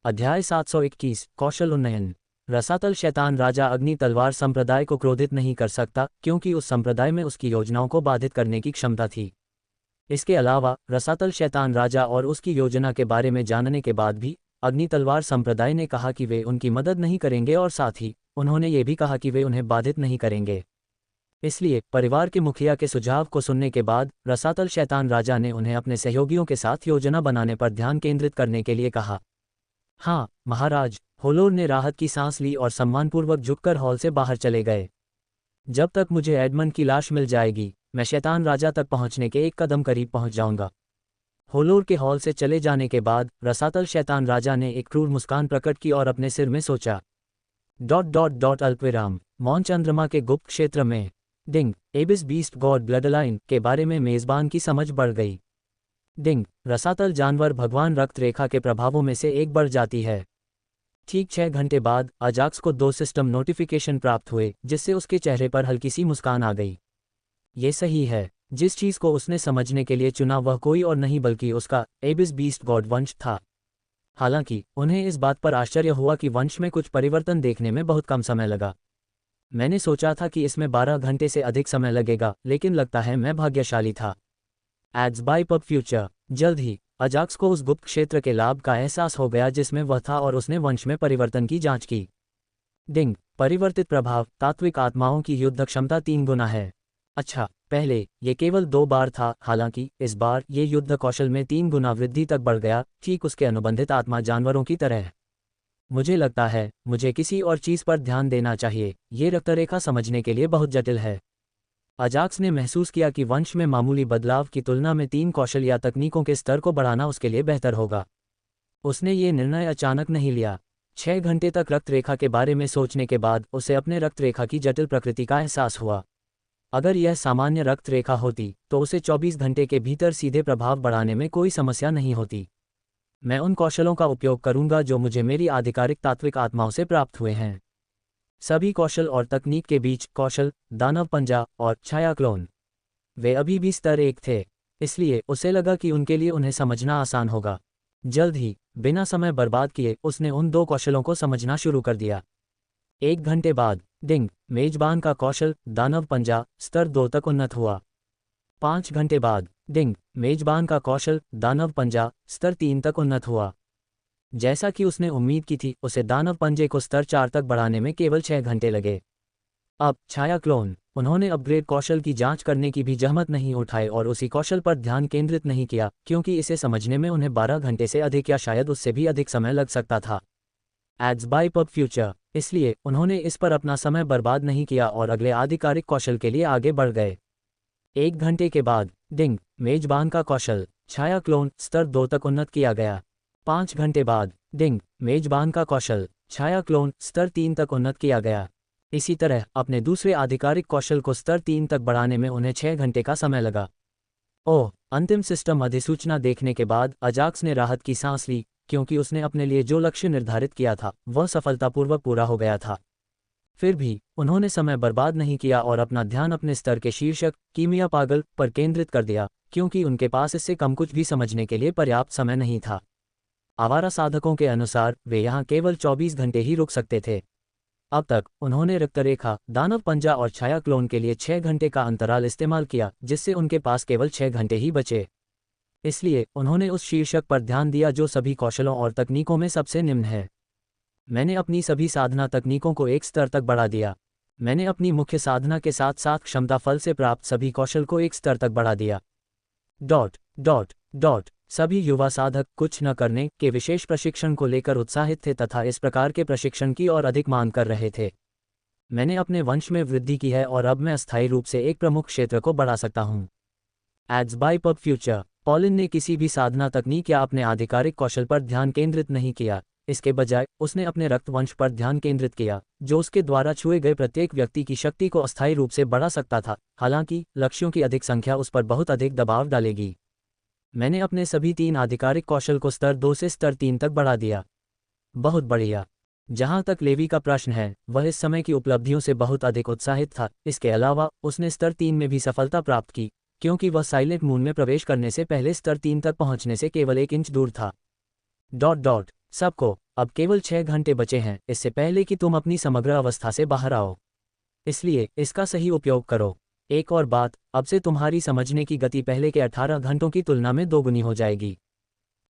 अध्याय 721 कौशल उन्नयन। रसातल शैतान राजा अग्नि तलवार संप्रदाय को क्रोधित नहीं कर सकता क्योंकि उस संप्रदाय में उसकी योजनाओं को बाधित करने की क्षमता थी। इसके अलावा रसातल शैतान राजा और उसकी योजना के बारे में जानने के बाद भी अग्नि तलवार संप्रदाय ने कहा कि वे उनकी मदद नहीं करेंगे और साथ ही उन्होंने ये भी कहा कि वे उन्हें बाधित नहीं करेंगे। इसलिए परिवार के मुखिया के सुझाव को सुनने के बाद रसातल शैतान राजा ने उन्हें अपने सहयोगियों के साथ योजना बनाने पर ध्यान केंद्रित करने के लिए कहा। हाँ महाराज, होलोर ने राहत की सांस ली और सम्मानपूर्वक झुककर हॉल से बाहर चले गए। जब तक मुझे एडमंड की लाश मिल जाएगी मैं शैतान राजा तक पहुंचने के एक कदम करीब पहुंच जाऊंगा। होलोर के हॉल से चले जाने के बाद रसातल शैतान राजा ने एक क्रूर मुस्कान प्रकट की और अपने सिर में सोचा। अल्पविराम मौन चंद्रमा के गुप्त क्षेत्र में डिंग एबिस बीस्ट गॉड ब्लडलाइन के बारे में मेजबान की समझ बढ़ गई। डिंग रसातल जानवर भगवान रक्त रेखा के प्रभावों में से एक बढ़ जाती है। ठीक 6 घंटे बाद अजाक्स को 2 सिस्टम नोटिफिकेशन प्राप्त हुए जिससे उसके चेहरे पर हल्की सी मुस्कान आ गई। ये सही है, जिस चीज को उसने समझने के लिए चुना वह कोई और नहीं बल्कि उसका एबिस बीस्ट गॉड वंश था। हालांकि उन्हें इस बात पर आश्चर्य हुआ कि वंश में कुछ परिवर्तन देखने में बहुत कम समय लगा। मैंने सोचा था कि इसमें 12 घंटे से अधिक समय लगेगा, लेकिन लगता है मैं भाग्यशाली था। Ads by PubFuture. जल्द ही अजाक्स को उस गुप्त क्षेत्र के लाभ का एहसास हो गया जिसमें वह था और उसने वंश में परिवर्तन की जांच की। डिंग परिवर्तित प्रभाव तात्विक आत्माओं की युद्ध क्षमता 3 गुना है। अच्छा, पहले ये केवल 2 बार था, हालांकि इस बार ये युद्ध कौशल में 3 गुना वृद्धि तक बढ़ गया, ठीक उसके अनुबंधित आत्मा जानवरों की तरह। मुझे लगता है मुझे किसी और चीज पर ध्यान देना चाहिए, ये रक्तरेखा समझने के लिए बहुत जटिल है। अजाक्स ने महसूस किया कि वंश में मामूली बदलाव की तुलना में 3 कौशल या तकनीकों के स्तर को बढ़ाना उसके लिए बेहतर होगा। उसने ये निर्णय अचानक नहीं लिया। 6 घंटे तक रक्तरेखा के बारे में सोचने के बाद उसे अपने रक्तरेखा की जटिल प्रकृति का एहसास हुआ। अगर यह सामान्य रक्तरेखा होती तो उसे 24 घंटे के भीतर सीधे प्रभाव बढ़ाने में कोई समस्या नहीं होती। मैं उन कौशलों का उपयोग करूंगा जो मुझे मेरी आधिकारिक तात्विक आत्माओं से प्राप्त हुए हैं। सभी कौशल और तकनीक के बीच कौशल, दानव पंजा और छाया क्लोन, वे अभी भी स्तर 1 थे, इसलिए उसे लगा कि उनके लिए उन्हें समझना आसान होगा। जल्द ही बिना समय बर्बाद किए उसने उन 2 कौशलों को समझना शुरू कर दिया। 1 घंटे बाद डिंग मेजबान का कौशल दानव पंजा स्तर 2 तक उन्नत हुआ। 5 घंटे बाद डिंग मेजबान का कौशल दानव पंजा स्तर 3 तक उन्नत हुआ। जैसा कि उसने उम्मीद की थी, उसे दानव पंजे को स्तर 4 तक बढ़ाने में केवल 6 घंटे लगे। अब छाया क्लोन, उन्होंने अपग्रेड कौशल की जांच करने की भी जहमत नहीं उठाई और उसी कौशल पर ध्यान केंद्रित नहीं किया क्योंकि इसे समझने में उन्हें 12 घंटे से अधिक या शायद उससे भी अधिक समय लग सकता था। Ads by PubFuture. इसलिए उन्होंने इस पर अपना समय बर्बाद नहीं किया और अगले आधिकारिक कौशल के लिए आगे बढ़ गए। 1 घंटे के बाद डिंग मेजबान का कौशल छाया क्लोन स्तर 2 तक उन्नत किया गया। 5 घंटे बाद डिंग मेजबान का कौशल छाया क्लोन स्तर 3 तक उन्नत किया गया। इसी तरह अपने दूसरे आधिकारिक कौशल को स्तर 3 तक बढ़ाने में उन्हें 6 घंटे का समय लगा। ओह, अंतिम सिस्टम अधिसूचना देखने के बाद अजाक्स ने राहत की सांस ली क्योंकि उसने अपने लिए जो लक्ष्य निर्धारित किया था वह सफलतापूर्वक पूरा हो गया था। फिर भी उन्होंने समय बर्बाद नहीं किया और अपना ध्यान अपने स्तर के शीर्षक कीमिया पागल पर केंद्रित कर दिया क्योंकि उनके पास इससे कम कुछ भी समझने के लिए पर्याप्त समय नहीं था। आवारा साधकों के अनुसार वे यहाँ केवल 24 घंटे ही रुक सकते थे। अब तक उन्होंने रक्तरेखा, दानव पंजा और छाया क्लोन के लिए 6 घंटे का अंतराल इस्तेमाल किया जिससे उनके पास केवल 6 घंटे ही बचे। इसलिए उन्होंने उस शीर्षक पर ध्यान दिया जो सभी कौशलों और तकनीकों में सबसे निम्न है। मैंने अपनी सभी साधना तकनीकों को एक स्तर तक बढ़ा दिया। मैंने अपनी मुख्य साधना के साथ साथ क्षमता फल से प्राप्त सभी कौशल को एक स्तर तक बढ़ा दिया। सभी युवा साधक कुछ न करने के विशेष प्रशिक्षण को लेकर उत्साहित थे तथा इस प्रकार के प्रशिक्षण की और अधिक मांग कर रहे थे। मैंने अपने वंश में वृद्धि की है और अब मैं अस्थायी रूप से एक प्रमुख क्षेत्र को बढ़ा सकता हूँ। Ads by PubFuture. Pauline ने किसी भी साधना तकनीक या अपने आधिकारिक कौशल पर ध्यान केंद्रित नहीं किया, इसके बजाय उसने अपने रक्तवंश पर ध्यान केंद्रित किया जो उसके द्वारा छुए गए प्रत्येक व्यक्ति की शक्ति को अस्थायी रूप से बढ़ा सकता था। हालांकि लक्ष्यों की अधिक संख्या उस पर बहुत अधिक दबाव डालेगी। मैंने अपने सभी 3 आधिकारिक कौशल को स्तर 2 से स्तर 3 तक बढ़ा दिया। बहुत बढ़िया। जहां तक लेवी का प्रश्न है, वह इस समय की उपलब्धियों से बहुत अधिक उत्साहित था। इसके अलावा उसने स्तर 3 में भी सफलता प्राप्त की क्योंकि वह साइलेंट मून में प्रवेश करने से पहले स्तर 3 तक पहुंचने से केवल 1 इंच दूर था। सबको अब केवल 6 घंटे बचे हैं इससे पहले कि तुम अपनी समग्र अवस्था से बाहर आओ, इसलिए इसका सही उपयोग करो। एक और बात, अब से तुम्हारी समझने की गति पहले के 18 घंटों की तुलना में दोगुनी हो जाएगी।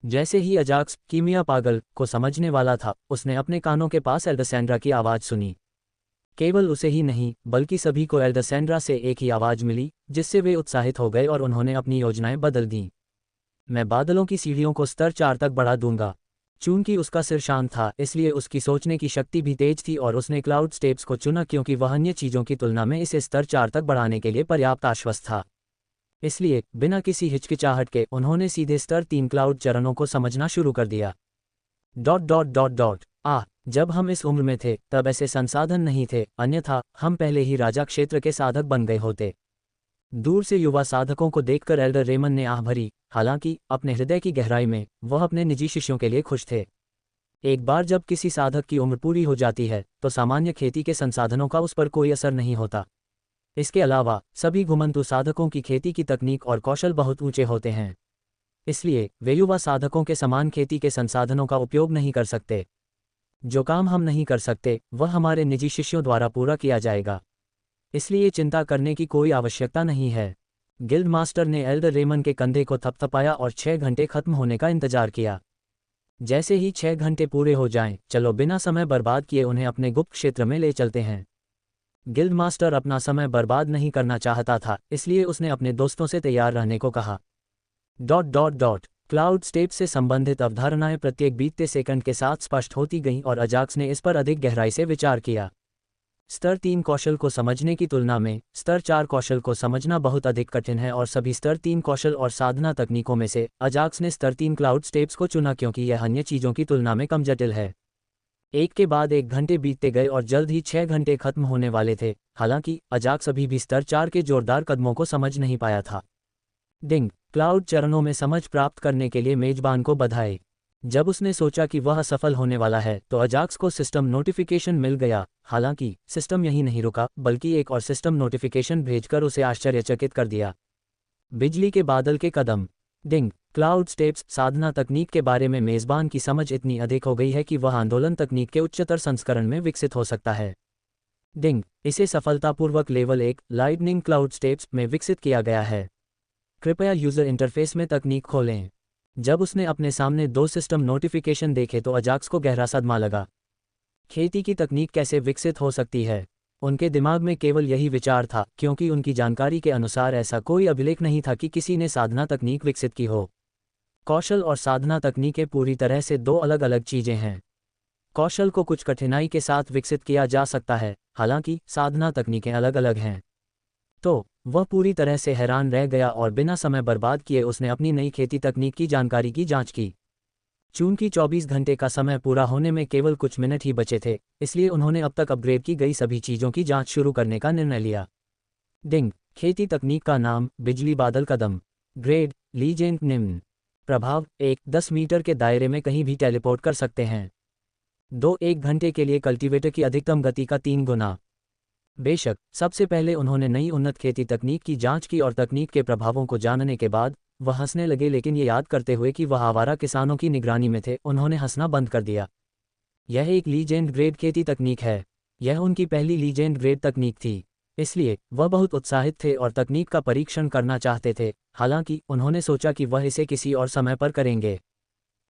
जैसे ही अजाक्स कीमिया पागल को समझने वाला था, उसने अपने कानों के पास एल्डरसेंड्रा की आवाज़ सुनी। केवल उसे ही नहीं बल्कि सभी को एल्डरसेंड्रा से एक ही आवाज़ मिली, जिससे वे उत्साहित हो गए और उन्होंने अपनी योजनाएं बदल दीं। मैं बादलों की सीढ़ियों को स्तर 4 तक बढ़ा दूंगा। चूंकि उसका सिर शांत था, इसलिए उसकी सोचने की शक्ति भी तेज थी और उसने क्लाउड स्टेप्स को चुना क्योंकि वह अन्य चीज़ों की तुलना में इसे स्तर 4 तक बढ़ाने के लिए पर्याप्त आश्वस्त था। इसलिए बिना किसी हिचकिचाहट के उन्होंने सीधे स्तर 3 क्लाउड चरणों को समझना शुरू कर दिया। जब हम इस उम्र में थे तब ऐसे संसाधन नहीं थे, अन्यथा हम पहले ही राजा क्षेत्र के साधक बन गए होते। दूर से युवा साधकों को देखकर एल्डर रेमन ने आह भरी, हालांकि अपने हृदय की गहराई में वह अपने निजी शिष्यों के लिए खुश थे। एक बार जब किसी साधक की उम्र पूरी हो जाती है तो सामान्य खेती के संसाधनों का उस पर कोई असर नहीं होता। इसके अलावा सभी घुमंतु साधकों की खेती की तकनीक और कौशल बहुत ऊंचे होते हैं, इसलिए वे युवा साधकों के समान खेती के संसाधनों का उपयोग नहीं कर सकते। जो काम हम नहीं कर सकते वह हमारे निजी शिष्यों द्वारा पूरा किया जाएगा, इसलिए चिंता करने की कोई आवश्यकता नहीं है। गिल्ड मास्टर ने एल्डर रेमन के कंधे को थपथपाया और 6 घंटे खत्म होने का इंतजार किया। जैसे ही 6 घंटे पूरे हो जाएं, चलो बिना समय बर्बाद किए उन्हें अपने गुप्त क्षेत्र में ले चलते हैं। गिल्ड मास्टर अपना समय बर्बाद नहीं करना चाहता था, इसलिए उसने अपने दोस्तों से तैयार रहने को कहा। क्लाउड स्टेप से संबंधित अवधारणाएं प्रत्येक बीतते सेकंड के साथ स्पष्ट होती गईं और अजाक्स ने इस पर अधिक गहराई से विचार किया। स्तर 3 कौशल को समझने की तुलना में स्तर 4 कौशल को समझना बहुत अधिक कठिन है और सभी स्तर 3 कौशल और साधना तकनीकों में से अजाक्स ने स्तर 3 क्लाउड स्टेप्स को चुना क्योंकि यह अन्य चीज़ों की तुलना में कम जटिल है। एक के बाद एक घंटे बीतते गए और जल्द ही 6 घंटे खत्म होने वाले थे। हालांकि अजाक्स अभी भी स्तर 4 के जोरदार कदमों को समझ नहीं पाया था। डिंग, क्लाउड चरणों में समझ प्राप्त करने के लिए मेजबान को बधाई। जब उसने सोचा कि वह सफल होने वाला है तो अजाक्स को सिस्टम नोटिफिकेशन मिल गया। हालांकि सिस्टम यहीं नहीं रुका, बल्कि एक और सिस्टम नोटिफिकेशन भेजकर उसे आश्चर्यचकित कर दिया। बिजली के बादल के कदम। डिंग, क्लाउड स्टेप्स साधना तकनीक के बारे में मेजबान की समझ इतनी अधिक हो गई है कि वह आंदोलन तकनीक के उच्चतर संस्करण में विकसित हो सकता है। डिंग, इसे सफलतापूर्वक लेवल 1 लाइटनिंग क्लाउड स्टेप्स में विकसित किया गया है। कृपया यूजर इंटरफेस में तकनीक खोलें। जब उसने अपने सामने 2 सिस्टम नोटिफिकेशन देखे तो अजाक्स को गहरा सदमा लगा। खेती की तकनीक कैसे विकसित हो सकती है? उनके दिमाग में केवल यही विचार था, क्योंकि उनकी जानकारी के अनुसार ऐसा कोई अभिलेख नहीं था कि किसी ने साधना तकनीक विकसित की हो। कौशल और साधना तकनीकें पूरी तरह से 2 अलग अलग चीजें हैं। कौशल को कुछ कठिनाई के साथ विकसित किया जा सकता है, हालांकि साधना तकनीकें अलग अलग हैं। तो वह पूरी तरह से हैरान रह गया और बिना समय बर्बाद किए उसने अपनी नई खेती तकनीक की जानकारी की जांच की। चूंकि 24 घंटे का समय पूरा होने में केवल कुछ मिनट ही बचे थे, इसलिए उन्होंने अब तक अपग्रेड की गई सभी चीज़ों की जांच शुरू करने का निर्णय लिया। डिंग, खेती तकनीक का नाम बिजली बादल कदम। ग्रेड लीजेंड निम्न। प्रभाव 1 10 मीटर के दायरे में कहीं भी टेलीपोर्ट कर सकते हैं। 2 1 घंटे के लिए कल्टीवेटर की अधिकतम गति का 3 गुना। बेशक सबसे पहले उन्होंने नई उन्नत खेती तकनीक की जांच की और तकनीक के प्रभावों को जानने के बाद वह हंसने लगे, लेकिन ये याद करते हुए कि वह आवारा किसानों की निगरानी में थे, उन्होंने हंसना बंद कर दिया। यह एक लीजेंड ग्रेड खेती तकनीक है। यह उनकी पहली लीजेंड ग्रेड तकनीक थी, इसलिए वह बहुत उत्साहित थे और तकनीक का परीक्षण करना चाहते थे। हालांकि उन्होंने सोचा कि वह इसे किसी और समय पर करेंगे।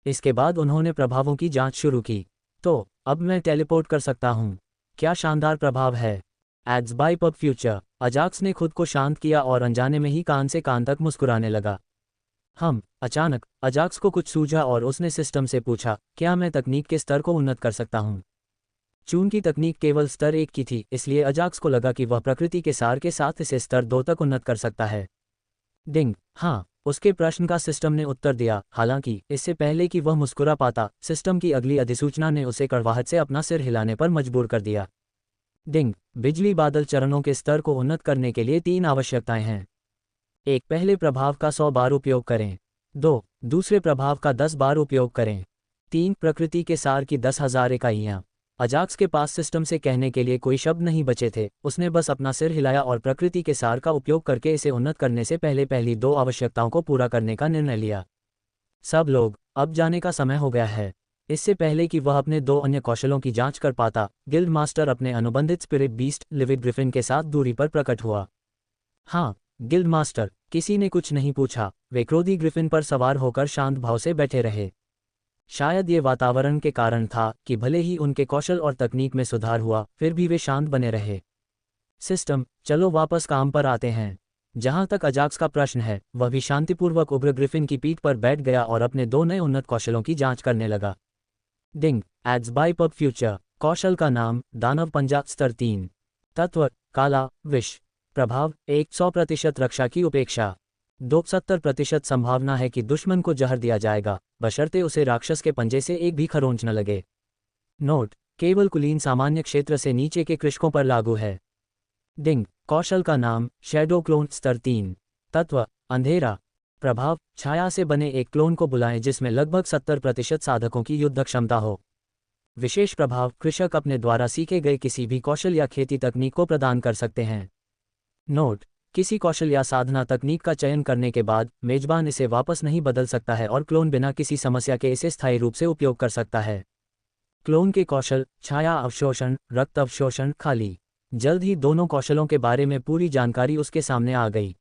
इसके बाद उन्होंने प्रभावों की जांच शुरू की। तो अब मैं टेलीपोर्ट कर सकता हूँ। क्या शानदार प्रभाव है। Ads by PubFuture. Ajax ने खुद को शांत किया और अनजाने में ही कान से कान तक मुस्कुराने लगा। अचानक अजाक्स को कुछ सूझा और उसने सिस्टम से पूछा, क्या मैं तकनीक के स्तर को उन्नत कर सकता हूँ? चूंकि तकनीक केवल स्तर 1 की थी, इसलिए अजाक्स को लगा कि वह प्रकृति के सार के साथ इसे स्तर 2 तक उन्नत कर सकता है। डिंग, हाँ, उसके प्रश्न का सिस्टम ने उत्तर दिया। हालांकि इससे पहले कि वह मुस्कुरा पाता, सिस्टम की अगली अधिसूचना ने उसे कड़वाहट से अपना सिर हिलाने पर मजबूर कर दिया। डिंग, बिजली बादल चरणों के स्तर को उन्नत करने के लिए 3 आवश्यकताएं हैं। 1 पहले प्रभाव का 100 बार उपयोग करें। 2 दूसरे प्रभाव का 10 बार उपयोग करें। 3 प्रकृति के सार की 10,000 इकाइयाँ। अजाक्स के पास सिस्टम से कहने के लिए कोई शब्द नहीं बचे थे। उसने बस अपना सिर हिलाया और प्रकृति के सार का उपयोग करके इसे उन्नत करने से पहले पहली 2 आवश्यकताओं को पूरा करने का निर्णय लिया। सब लोग, अब जाने का समय हो गया है। इससे पहले कि वह अपने 2 अन्य कौशलों की जांच कर पाता, गिल्ड मास्टर अपने अनुबंधित स्पिरिट बीस्ट लिविड ग्रिफिन के साथ दूरी पर प्रकट हुआ। हाँ, गिल्ड मास्टर, किसी ने कुछ नहीं पूछा। वे क्रोधी ग्रिफिन पर सवार होकर शांत भाव से बैठे रहे। शायद ये वातावरण के कारण था कि भले ही उनके कौशल और तकनीक में सुधार हुआ, फिर भी वे शांत बने रहे। सिस्टम, चलो वापस काम पर आते हैं। जहां तक अजाक्स का प्रश्न है, वह भी शांतिपूर्वक उग्र ग्रिफिन की पीठ पर बैठ गया और अपने 2 नए उन्नत कौशलों की जांच करने लगा। डिंग एड्स बाय पब फ्यूचर। कौशल का नाम दानव पंजा स्तर 3। तत्व काला विष। प्रभाव 100% रक्षा की उपेक्षा। 70% संभावना है कि दुश्मन को जहर दिया जाएगा, बशर्ते उसे राक्षस के पंजे से एक भी खरोंच न लगे। नोट, केवल कुलीन सामान्य क्षेत्र से नीचे के कृषकों पर लागू है। डिंग कौशल का नाम शैडो क्लोन स्तर 3। तत्व अंधेरा। प्रभाव छाया से बने एक क्लोन को बुलाएं जिसमें लगभग 70% साधकों की युद्ध क्षमता हो। विशेष प्रभाव कृषक अपने द्वारा सीखे गए किसी भी कौशल या खेती तकनीक को प्रदान कर सकते हैं। नोट, किसी कौशल या साधना तकनीक का चयन करने के बाद मेजबान इसे वापस नहीं बदल सकता है और क्लोन बिना किसी समस्या के इसे स्थायी रूप से उपयोग कर सकता है। क्लोन के कौशल छाया अवशोषण, रक्त अवशोषण खाली। जल्द ही दोनों कौशलों के बारे में पूरी जानकारी उसके सामने आ गई।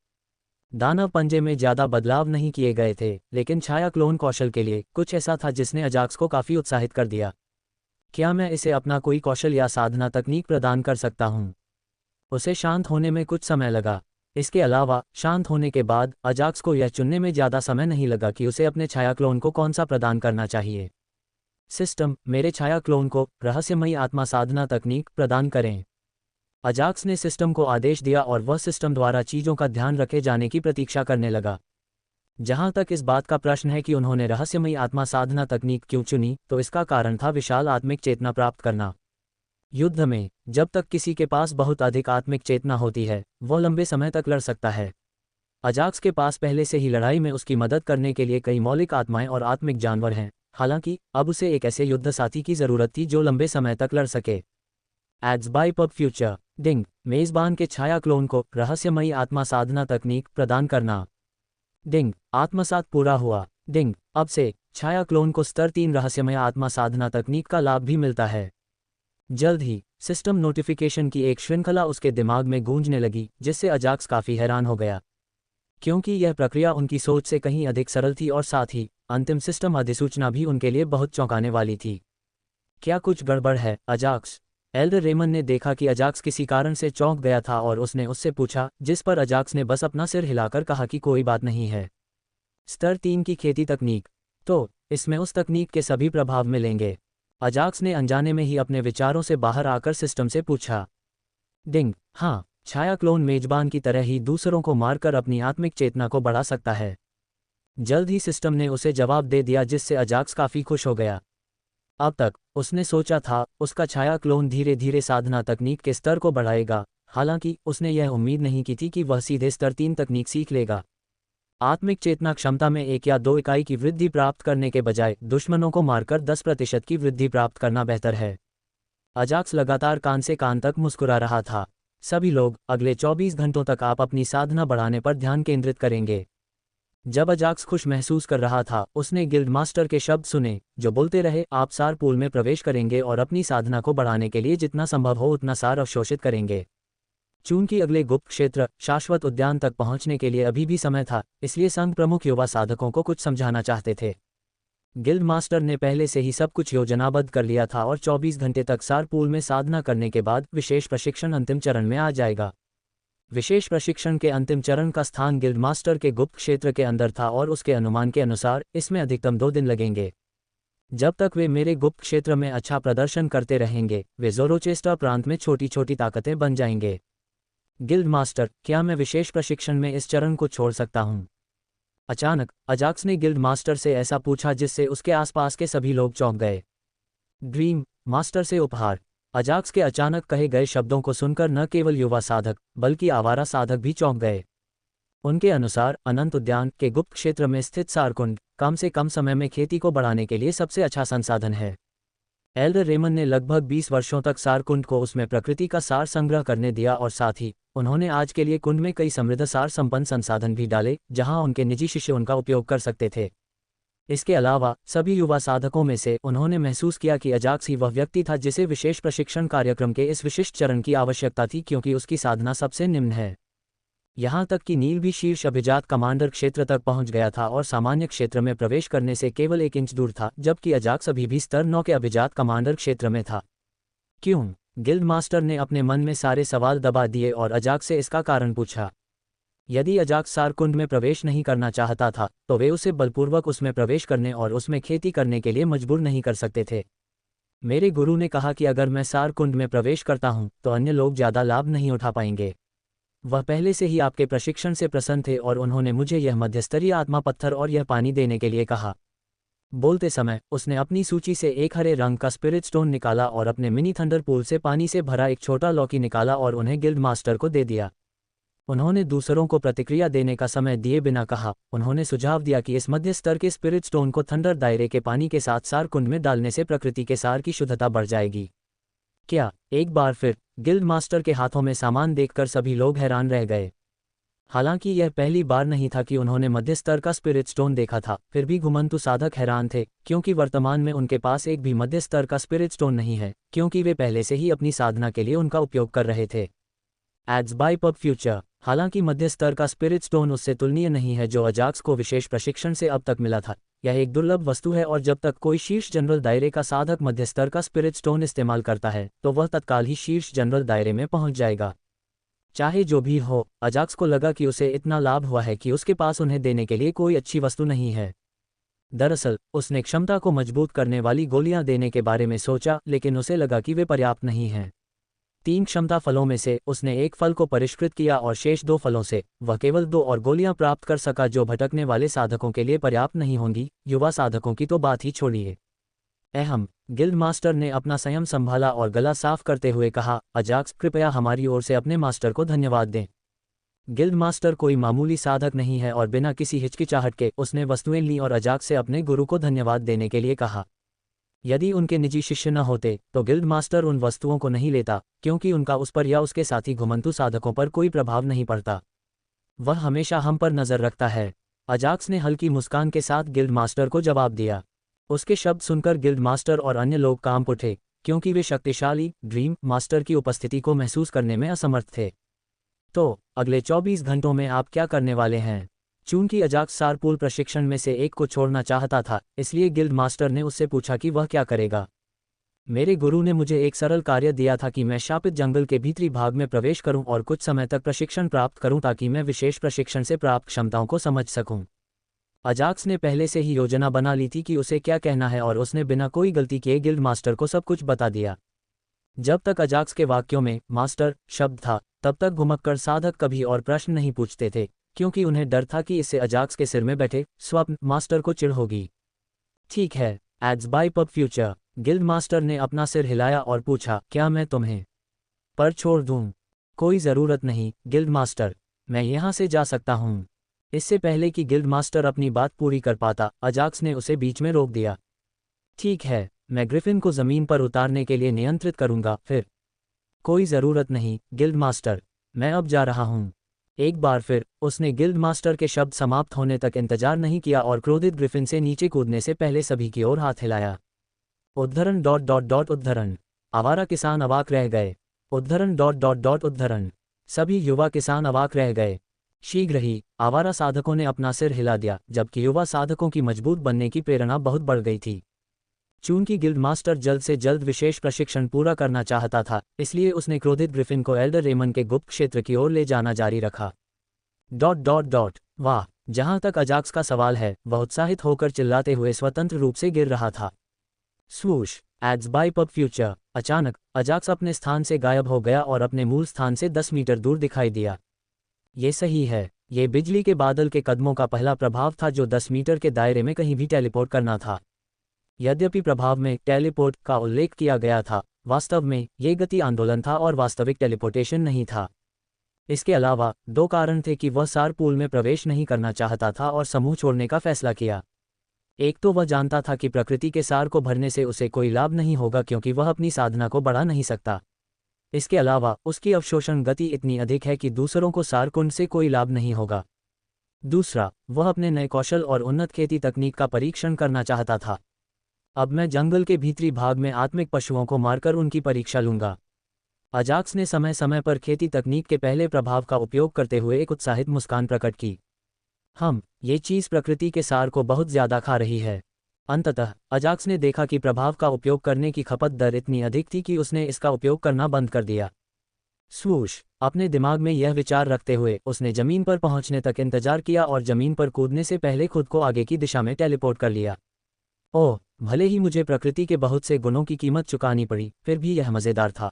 दानव पंजे में ज्यादा बदलाव नहीं किए गए थे, लेकिन छाया क्लोन कौशल के लिए कुछ ऐसा था जिसने अजाक्स को काफी उत्साहित कर दिया। क्या मैं इसे अपना कोई कौशल या साधना तकनीक प्रदान कर सकता हूं? उसे शांत होने में कुछ समय लगा। इसके अलावा शांत होने के बाद अजाक्स को यह चुनने में ज्यादा समय नहीं लगा कि उसे अपने छाया क्लोन को कौन सा प्रदान करना चाहिए। सिस्टम, मेरे छाया क्लोन को रहस्यमयी आत्मा साधना तकनीक प्रदान करें। अजाक्स ने सिस्टम को आदेश दिया और वह सिस्टम द्वारा चीजों का ध्यान रखे जाने की प्रतीक्षा करने लगा। जहां तक इस बात का प्रश्न है कि उन्होंने रहस्यमयी आत्मा साधना तकनीक क्यों चुनी, तो इसका कारण था विशाल आत्मिक चेतना प्राप्त करना। युद्ध में जब तक किसी के पास बहुत अधिक आत्मिक चेतना होती है, वह लंबे समय तक लड़ सकता है। अजाक्स के पास पहले से ही लड़ाई में उसकी मदद करने के लिए कई मौलिक आत्माएं और आत्मिक जानवर हैं। हालांकि अब उसे एक ऐसे युद्ध साथी की जरूरत थी जो लंबे समय तक लड़ सके। Ads by PubFuture. Ding मेजबान के छाया क्लोन को रहस्यमयी आत्मा साधना तकनीक प्रदान करना। डिंग आत्मसात पूरा हुआ। डिंग अब से छाया क्लोन को स्तर 3 रहस्यमय आत्मा साधना तकनीक का लाभ भी मिलता है। जल्द ही सिस्टम नोटिफिकेशन की एक श्रृंखला उसके दिमाग में गूंजने लगी, जिससे अजाक्स काफी हैरान हो गया, क्योंकि यह प्रक्रिया उनकी सोच से कहीं अधिक सरल थी और साथ ही अंतिम सिस्टम अधिसूचना भी उनके लिए बहुत चौंकाने वाली थी। क्या कुछ गड़बड़ है, अजाक्स? एल्डर रेमन ने देखा कि अजाक्स किसी कारण से चौंक गया था और उसने उससे पूछा, जिस पर अजाक्स ने बस अपना सिर हिलाकर कहा कि कोई बात नहीं है। स्तर 3 की खेती तकनीक, तो इसमें उस तकनीक के सभी प्रभाव मिलेंगे? अजाक्स ने अनजाने में ही अपने विचारों से बाहर आकर सिस्टम से पूछा। डिंग हाँ, छाया क्लोन मेजबान की तरह ही दूसरों को मारकर अपनी आत्मिक चेतना को बढ़ा सकता है। जल्द ही सिस्टम ने उसे जवाब दे दिया, जिससे अजाक्स काफी खुश हो गया। अब तक उसने सोचा था उसका छाया क्लोन धीरे धीरे साधना तकनीक के स्तर को बढ़ाएगा, हालांकि उसने यह उम्मीद नहीं की थी कि वह सीधे स्तर 3 तकनीक सीख लेगा। आत्मिक चेतना क्षमता में 1 या 2 इकाई की वृद्धि प्राप्त करने के बजाय दुश्मनों को मारकर 10% की वृद्धि प्राप्त करना बेहतर है। अजाक्स लगातार कान से कान तक मुस्कुरा रहा था। सभी लोग अगले 24 घंटों तक आप अपनी साधना बढ़ाने पर ध्यान केंद्रित करेंगे। जब अजाक्स खुश महसूस कर रहा था, उसने गिल्ड मास्टर के शब्द सुने, जो बोलते रहे, आप सार पूल में प्रवेश करेंगे और अपनी साधना को बढ़ाने के लिए जितना संभव हो उतना सार अवशोषित करेंगे। चूंकि अगले गुप्त क्षेत्र शाश्वत उद्यान तक पहुंचने के लिए अभी भी समय था, इसलिए संघ प्रमुख युवा साधकों को कुछ समझाना चाहते थे। गिल्ड मास्टर ने पहले से ही सब कुछ योजनाबद्ध कर लिया था और 24 घंटे तक सार पूल में साधना करने के बाद विशेष प्रशिक्षण अंतिम चरण में आ जाएगा। विशेष प्रशिक्षण के अंतिम चरण का स्थान गिल्ड मास्टर के गुप्त क्षेत्र के अंदर था और उसके अनुमान के अनुसार इसमें अधिकतम 2 दिन लगेंगे। जब तक वे मेरे गुप्त क्षेत्र में अच्छा प्रदर्शन करते रहेंगे, वे ज़ोरोचेस्टर प्रांत में छोटी छोटी ताकतें बन जाएंगे। गिल्ड मास्टर, क्या मैं विशेष प्रशिक्षण में इस चरण को छोड़ सकता हूं? अचानक अजाक्स ने गिल्ड मास्टर से ऐसा पूछा जिससे उसके आसपास के सभी लोग चौंक गए। ड्रीम मास्टर से उपहार। अजाक्स के अचानक कहे गए शब्दों को सुनकर न केवल युवा साधक बल्कि आवारा साधक भी चौंक गए। उनके अनुसार अनंत उद्यान के गुप्त क्षेत्र में स्थित सारकुंड कम से कम समय में खेती को बढ़ाने के लिए सबसे अच्छा संसाधन है। एल्डर रेमन ने लगभग 20 वर्षों तक सारकुंड को उसमें प्रकृति का सार संग्रह करने दिया और साथ ही उन्होंने आज के लिए कुंड में कई समृद्ध सार संपन्न संसाधन भी डाले, जहां उनके निजी शिष्य उनका उपयोग कर सकते थे। इसके अलावा सभी युवा साधकों में से उन्होंने महसूस किया कि अजाक्स ही वह व्यक्ति था जिसे विशेष प्रशिक्षण कार्यक्रम के इस विशिष्ट चरण की आवश्यकता थी, क्योंकि उसकी साधना सबसे निम्न है। यहाँ तक कि नील भी शीर्ष अभिजात कमांडर क्षेत्र तक पहुँच गया था और सामान्य क्षेत्र में प्रवेश करने से केवल 1 इंच दूर था, जबकि अजाक्स अभी भी स्तर 9 के अभिजात कमांडर क्षेत्र में था। क्यों? गिल्ड मास्टर ने अपने मन में सारे सवाल दबा दिए और अजाक्स से इसका कारण पूछा। यदि अजाक्स सारकुंड में प्रवेश नहीं करना चाहता था, तो वे उसे बलपूर्वक उसमें प्रवेश करने और उसमें खेती करने के लिए मजबूर नहीं कर सकते थे। मेरे गुरु ने कहा कि अगर मैं सारकुंड में प्रवेश करता हूं, तो अन्य लोग ज़्यादा लाभ नहीं उठा पाएंगे। वह पहले से ही आपके प्रशिक्षण से प्रसन्न थे और उन्होंने मुझे यह मध्यस्तरीय आत्मा पत्थर और यह पानी देने के लिए कहा। बोलते समय उसने अपनी सूची से एक हरे रंग का स्पिरिट स्टोन निकाला और अपने मिनी थंडर पूल से पानी से भरा एक छोटा लौकी निकाला और उन्हें गिल्ड मास्टर को दे दिया। उन्होंने दूसरों को प्रतिक्रिया देने का समय दिए बिना कहा, उन्होंने सुझाव दिया कि इस मध्य स्तर के स्पिरिट स्टोन को थंडर दायरे के पानी के साथ सार कुंड में डालने से प्रकृति के सार की शुद्धता बढ़ जाएगी। क्या? एक बार फिर गिल्ड मास्टर के हाथों में सामान देखकर सभी लोग हैरान रह गए। हालांकि यह पहली बार नहीं था कि उन्होंने मध्य स्तर का स्पिरिट स्टोन देखा था, फिर भी घुमंतु साधक हैरान थे, क्योंकि वर्तमान में उनके पास एक भी मध्य स्तर का स्पिरिट स्टोन नहीं है, क्योंकि वे पहले से ही अपनी साधना के लिए उनका उपयोग कर रहे थे। Ads by PubFuture. हालांकि मध्य स्तर का स्पिरिट स्टोन उससे तुलनीय नहीं है जो अजाक्स को विशेष प्रशिक्षण से अब तक मिला था। यह एक दुर्लभ वस्तु है और जब तक कोई शीर्ष जनरल दायरे का साधक मध्य स्तर का स्पिरिट स्टोन इस्तेमाल करता है, तो वह तत्काल ही शीर्ष जनरल दायरे में पहुंच जाएगा। चाहे जो भी हो, अजाक्स को लगा कि उसे इतना लाभ हुआ है कि उसके पास उन्हें देने के लिए कोई अच्छी वस्तु नहीं है। दरअसल उसने क्षमता को मजबूत करने वाली गोलियां देने के बारे में सोचा, लेकिन उसे लगा कि वे पर्याप्त नहीं हैं। 3 क्षमता फलों में से उसने एक फल को परिष्कृत किया और शेष 2 फलों से वह केवल 2 और गोलियां प्राप्त कर सका, जो भटकने वाले साधकों के लिए पर्याप्त नहीं होंगी। युवा साधकों की तो बात ही छोड़िए। अहम। गिल्ड मास्टर ने अपना संयम संभाला और गला साफ करते हुए कहा, अजाक्स, कृपया हमारी ओर से अपने मास्टर को धन्यवाद दें। गिल्ड मास्टर कोई मामूली साधक नहीं है और बिना किसी हिचकिचाहट के उसने वस्तुएं लीं और अजाक्स से अपने गुरु को धन्यवाद देने के लिए कहा। यदि उनके निजी शिष्य न होते तो गिल्ड मास्टर उन वस्तुओं को नहीं लेता, क्योंकि उनका उस पर या उसके साथी घुमंतु साधकों पर कोई प्रभाव नहीं पड़ता। वह हमेशा हम पर नजर रखता है। अजाक्स ने हल्की मुस्कान के साथ गिल्ड मास्टर को जवाब दिया। उसके शब्द सुनकर गिल्ड मास्टर और अन्य लोग कांप उठे, क्योंकि वे शक्तिशाली ड्रीम मास्टर की उपस्थिति को महसूस करने में असमर्थ थे। तो अगले 24 घंटों में आप क्या करने वाले हैं? चूंकि अजाक्स सारपूल प्रशिक्षण में से एक को छोड़ना चाहता था, इसलिए गिल्ड मास्टर ने उससे पूछा कि वह क्या करेगा। मेरे गुरु ने मुझे एक सरल कार्य दिया था कि मैं शापित जंगल के भीतरी भाग में प्रवेश करूं और कुछ समय तक प्रशिक्षण प्राप्त करूं, ताकि मैं विशेष प्रशिक्षण से प्राप्त क्षमताओं को समझ सकूं। अजाक्स ने पहले से ही योजना बना ली थी कि उसे क्या कहना है और उसने बिना कोई गलती किए गिल्ड मास्टर को सब कुछ बता दिया। जब तक अजाक्स के वाक्यों में मास्टर शब्द था, तब तक घुमक्कड़ साधक कभी और प्रश्न नहीं पूछते थे, क्योंकि उन्हें डर था कि इससे अजाक्स के सिर में बैठे स्वप्न मास्टर को चिढ़ होगी। ठीक है, ads by PubFuture. Guild master ने अपना सिर हिलाया और पूछा, क्या मैं तुम्हें पर छोड़ दूं? कोई ज़रूरत नहीं गिल्ड मास्टर, मैं यहाँ से जा सकता हूँ। इससे पहले कि गिल्ड मास्टर अपनी बात पूरी कर पाता, अजाक्स ने उसे बीच में रोक दिया। ठीक है, मैं ग्रिफिन को ज़मीन पर उतारने के लिए नियंत्रित करूँगा। फिर कोई ज़रूरत नहीं गिल्ड मास्टर, मैं अब जा रहा हूँ। एक बार फिर उसने गिल्ड मास्टर के शब्द समाप्त होने तक इंतजार नहीं किया और क्रोधित ग्रिफिन से नीचे कूदने से पहले सभी की ओर हाथ हिलाया। उद्धरण उद्धरण। आवारा किसान अवाक रह गए। उद्धरण उद्धरण। सभी युवा किसान अवाक रह गए। शीघ्र ही आवारा साधकों ने अपना सिर हिला दिया, जबकि युवा साधकों की मजबूत बनने की प्रेरणा बहुत बढ़ गई थी। चूंकि गिल्ड मास्टर जल्द से जल्द विशेष प्रशिक्षण पूरा करना चाहता था, इसलिए उसने क्रोधित ग्रिफिन को एल्डर रेमन के गुप्त क्षेत्र की ओर ले जाना जारी रखा। वाह! जहां तक अजाक्स का सवाल है, वह उत्साहित होकर चिल्लाते हुए स्वतंत्र रूप से गिर रहा था। Swoosh! Ads by PubFuture. अचानक अजाक्स अपने स्थान से गायब हो गया और अपने मूल स्थान से 10 मीटर दूर दिखाई दिया। ये सही है, ये बिजली के बादल के कदमों का पहला प्रभाव था जो 10 मीटर के दायरे में कहीं भी टेलीपोर्ट करना था। यद्यपि प्रभाव में टेलीपोर्ट का उल्लेख किया गया था, वास्तव में ये गति आंदोलन था और वास्तविक टेलीपोर्टेशन नहीं था। इसके अलावा 2 कारण थे कि वह सार पूल में प्रवेश नहीं करना चाहता था और समूह छोड़ने का फैसला किया। एक तो वह जानता था कि प्रकृति के सार को भरने से उसे कोई लाभ नहीं होगा, क्योंकि वह अपनी साधना को बढ़ा नहीं सकता। इसके अलावा उसकी अवशोषण गति इतनी अधिक है कि दूसरों को सार कुंड से कोई लाभ नहीं होगा। दूसरा, वह अपने नए कौशल और उन्नत खेती तकनीक का परीक्षण करना चाहता था। अब मैं जंगल के भीतरी भाग में आत्मिक पशुओं को मारकर उनकी परीक्षा लूंगा। अजाक्स ने समय समय पर खेती तकनीक के पहले प्रभाव का उपयोग करते हुए एक उत्साहित मुस्कान प्रकट की। ये चीज़ प्रकृति के सार को बहुत ज़्यादा खा रही है। अंततः अजाक्स ने देखा कि प्रभाव का उपयोग करने की खपत दर इतनी अधिक थी कि उसने इसका उपयोग करना बंद कर दिया। स्वूश! अपने दिमाग में यह विचार रखते हुए उसने जमीन पर पहुंचने तक इंतजार किया और जमीन पर कूदने से पहले खुद को आगे की दिशा में टेलीपोर्ट कर लिया। ओह, भले ही मुझे प्रकृति के बहुत से गुणों की कीमत चुकानी पड़ी, फिर भी यह मज़ेदार था।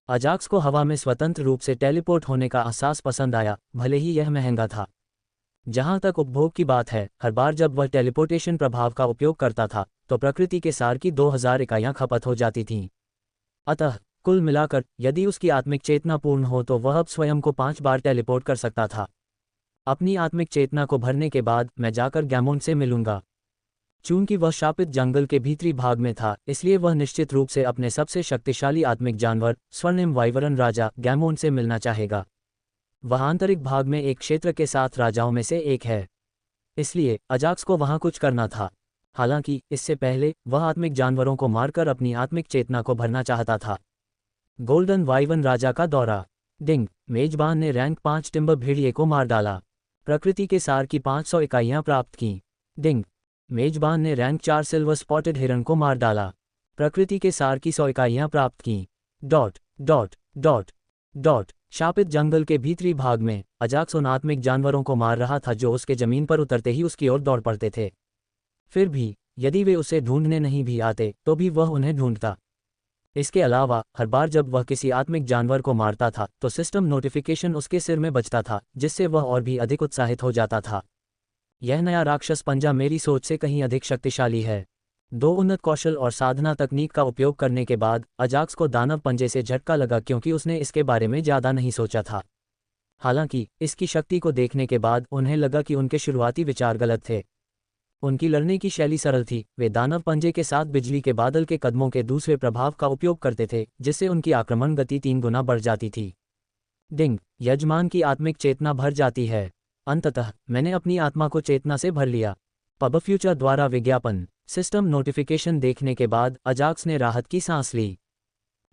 अजाक्स को हवा में स्वतंत्र रूप से टेलीपोर्ट होने का एहसास पसंद आया, भले ही यह महंगा था। जहां तक उपभोग की बात है, हर बार जब वह टेलीपोर्टेशन प्रभाव का उपयोग करता था तो प्रकृति के सार की 2000 इकाइयां खपत हो जाती थीं। अतः कुल मिलाकर यदि उसकी आत्मिक चेतना पूर्ण हो तो वह अब स्वयं को 5 बार टेलीपोर्ट कर सकता था। अपनी आत्मिक चेतना को भरने के बाद मैं जाकर गैमोन से मिलूंगा। चूंकि वह शापित जंगल के भीतरी भाग में था, इसलिए वह निश्चित रूप से अपने सबसे शक्तिशाली आत्मिक जानवर स्वर्णिम वाइवरन राजा गैमोन से मिलना चाहेगा। वह आंतरिक भाग में एक क्षेत्र के साथ राजाओं में से एक है, इसलिए अजाक्स को वहां कुछ करना था। हालांकि इससे पहले वह आत्मिक जानवरों को मारकर अपनी आत्मिक चेतना को भरना चाहता था। गोल्डन वाइवन राजा का दौरा। डिंग! मेजबान ने रैंक 5 टिम्बर भेड़िए को मार डाला। प्रकृति के सार की 500 इकाइयां प्राप्त की। डिंग! मेजबान ने रैंक 4 सिल्वर स्पॉटेड हिरन को मार डाला। प्रकृति के सार की 100 इकाइयां प्राप्त की। Dot dot dot dot. शापित जंगल के भीतरी भाग में अजाक्स उन आत्मिक जानवरों को मार रहा था जो उसके जमीन पर उतरते ही उसकी ओर दौड़ पड़ते थे। फिर भी यदि वे उसे ढूंढने नहीं भी आते तो भी वह उन्हें ढूंढता। इसके अलावा हर बार जब वह किसी आत्मिक जानवर को मारता था तो सिस्टम नोटिफिकेशन उसके सिर में बजता था, जिससे वह और भी अधिक उत्साहित हो जाता था। यह नया राक्षस पंजा मेरी सोच से कहीं अधिक शक्तिशाली है। 2 उन्नत कौशल और साधना तकनीक का उपयोग करने के बाद अजाक्स को दानव पंजे से झटका लगा, क्योंकि उसने इसके बारे में ज़्यादा नहीं सोचा था। हालांकि इसकी शक्ति को देखने के बाद उन्हें लगा कि उनके शुरुआती विचार गलत थे। उनकी लड़ने की शैली सरल थी। वे दानव पंजे के साथ बिजली के बादल के कदमों के दूसरे प्रभाव का उपयोग करते थे, जिससे उनकी आक्रमण गति 3 गुना बढ़ जाती थी। डिंग! यजमान की आत्मिक चेतना भर जाती है। अंततः मैंने अपनी आत्मा को चेतना से भर लिया। पब फ्यूचर द्वारा विज्ञापन। सिस्टम नोटिफिकेशन देखने के बाद अजाक्स ने राहत की सांस ली।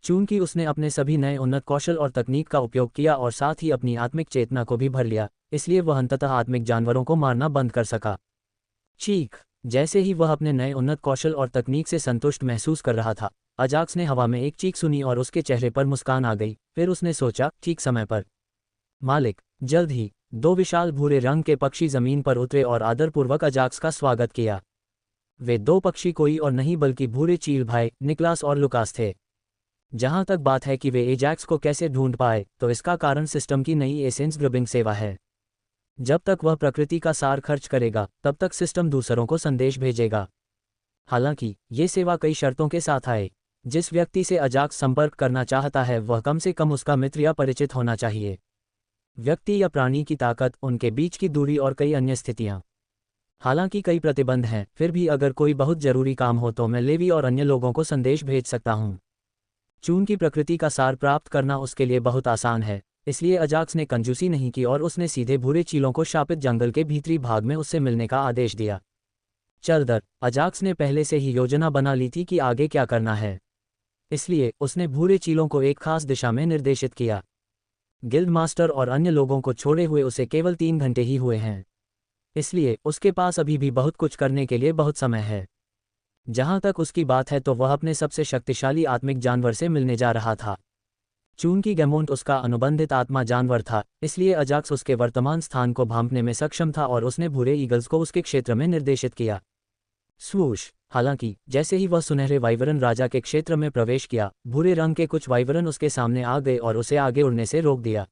चूंकि उसने अपने सभी नए उन्नत कौशल और तकनीक का उपयोग किया और साथ ही अपनी आत्मिक चेतना को भी भर लिया, इसलिए वह अंततः आत्मिक जानवरों को मारना बंद कर सका। चीख! जैसे ही वह अपने नए उन्नत कौशल और तकनीक से संतुष्ट महसूस कर रहा था, अजाक्स ने हवा में एक चीख सुनी और उसके चेहरे पर मुस्कान आ गई। फिर उसने सोचा, ठीक समय पर। मालिक! जल्द ही 2 विशाल भूरे रंग के पक्षी जमीन पर उतरे और आदरपूर्वक अजाक्स का स्वागत किया। वे 2 पक्षी कोई और नहीं बल्कि भूरे चील भाई निकलास और लुकास थे। जहां तक बात है कि वे एजैक्स को कैसे ढूंढ पाए, तो इसका कारण सिस्टम की नई एसेंस ग्रुबिंग सेवा है। जब तक वह प्रकृति का सार खर्च करेगा, तब तक सिस्टम दूसरों को संदेश भेजेगा। हालांकि ये सेवा कई शर्तों के साथ आए। जिस व्यक्ति से अजाक्स संपर्क करना चाहता है वह कम से कम उसका मित्र या परिचित होना चाहिए। व्यक्ति या प्राणी की ताकत, उनके बीच की दूरी और कई अन्य स्थितियां। हालांकि कई प्रतिबंध हैं, फिर भी अगर कोई बहुत जरूरी काम हो तो मैं लेवी और अन्य लोगों को संदेश भेज सकता हूं। चूंकि प्रकृति का सार प्राप्त करना उसके लिए बहुत आसान है, इसलिए अजाक्स ने कंजूसी नहीं की और उसने सीधे भूरे चीलों को शापित जंगल के भीतरी भाग में उससे मिलने का आदेश दिया। चल दर! अजाक्स ने पहले से ही योजना बना ली थी कि आगे क्या करना है, इसलिए उसने भूरे चीलों को एक खास दिशा में निर्देशित किया। गिल्ड मास्टर और अन्य लोगों को छोड़े हुए उसे केवल 3 घंटे ही हुए हैं, इसलिए उसके पास अभी भी बहुत कुछ करने के लिए बहुत समय है। जहां तक उसकी बात है तो वह अपने सबसे शक्तिशाली आत्मिक जानवर से मिलने जा रहा था। चूंकि गैमोंट उसका अनुबंधित आत्मा जानवर था, इसलिए अजाक्स उसके वर्तमान स्थान को भांपने में सक्षम था और उसने भूरे ईगल्स को उसके क्षेत्र में निर्देशित किया। स्वूश! हालांकि जैसे ही वह सुनहरे वाइवरन राजा के क्षेत्र में प्रवेश किया, भूरे रंग के कुछ वाइवरन उसके सामने आ गए और उसे आगे उड़ने से रोक दिया।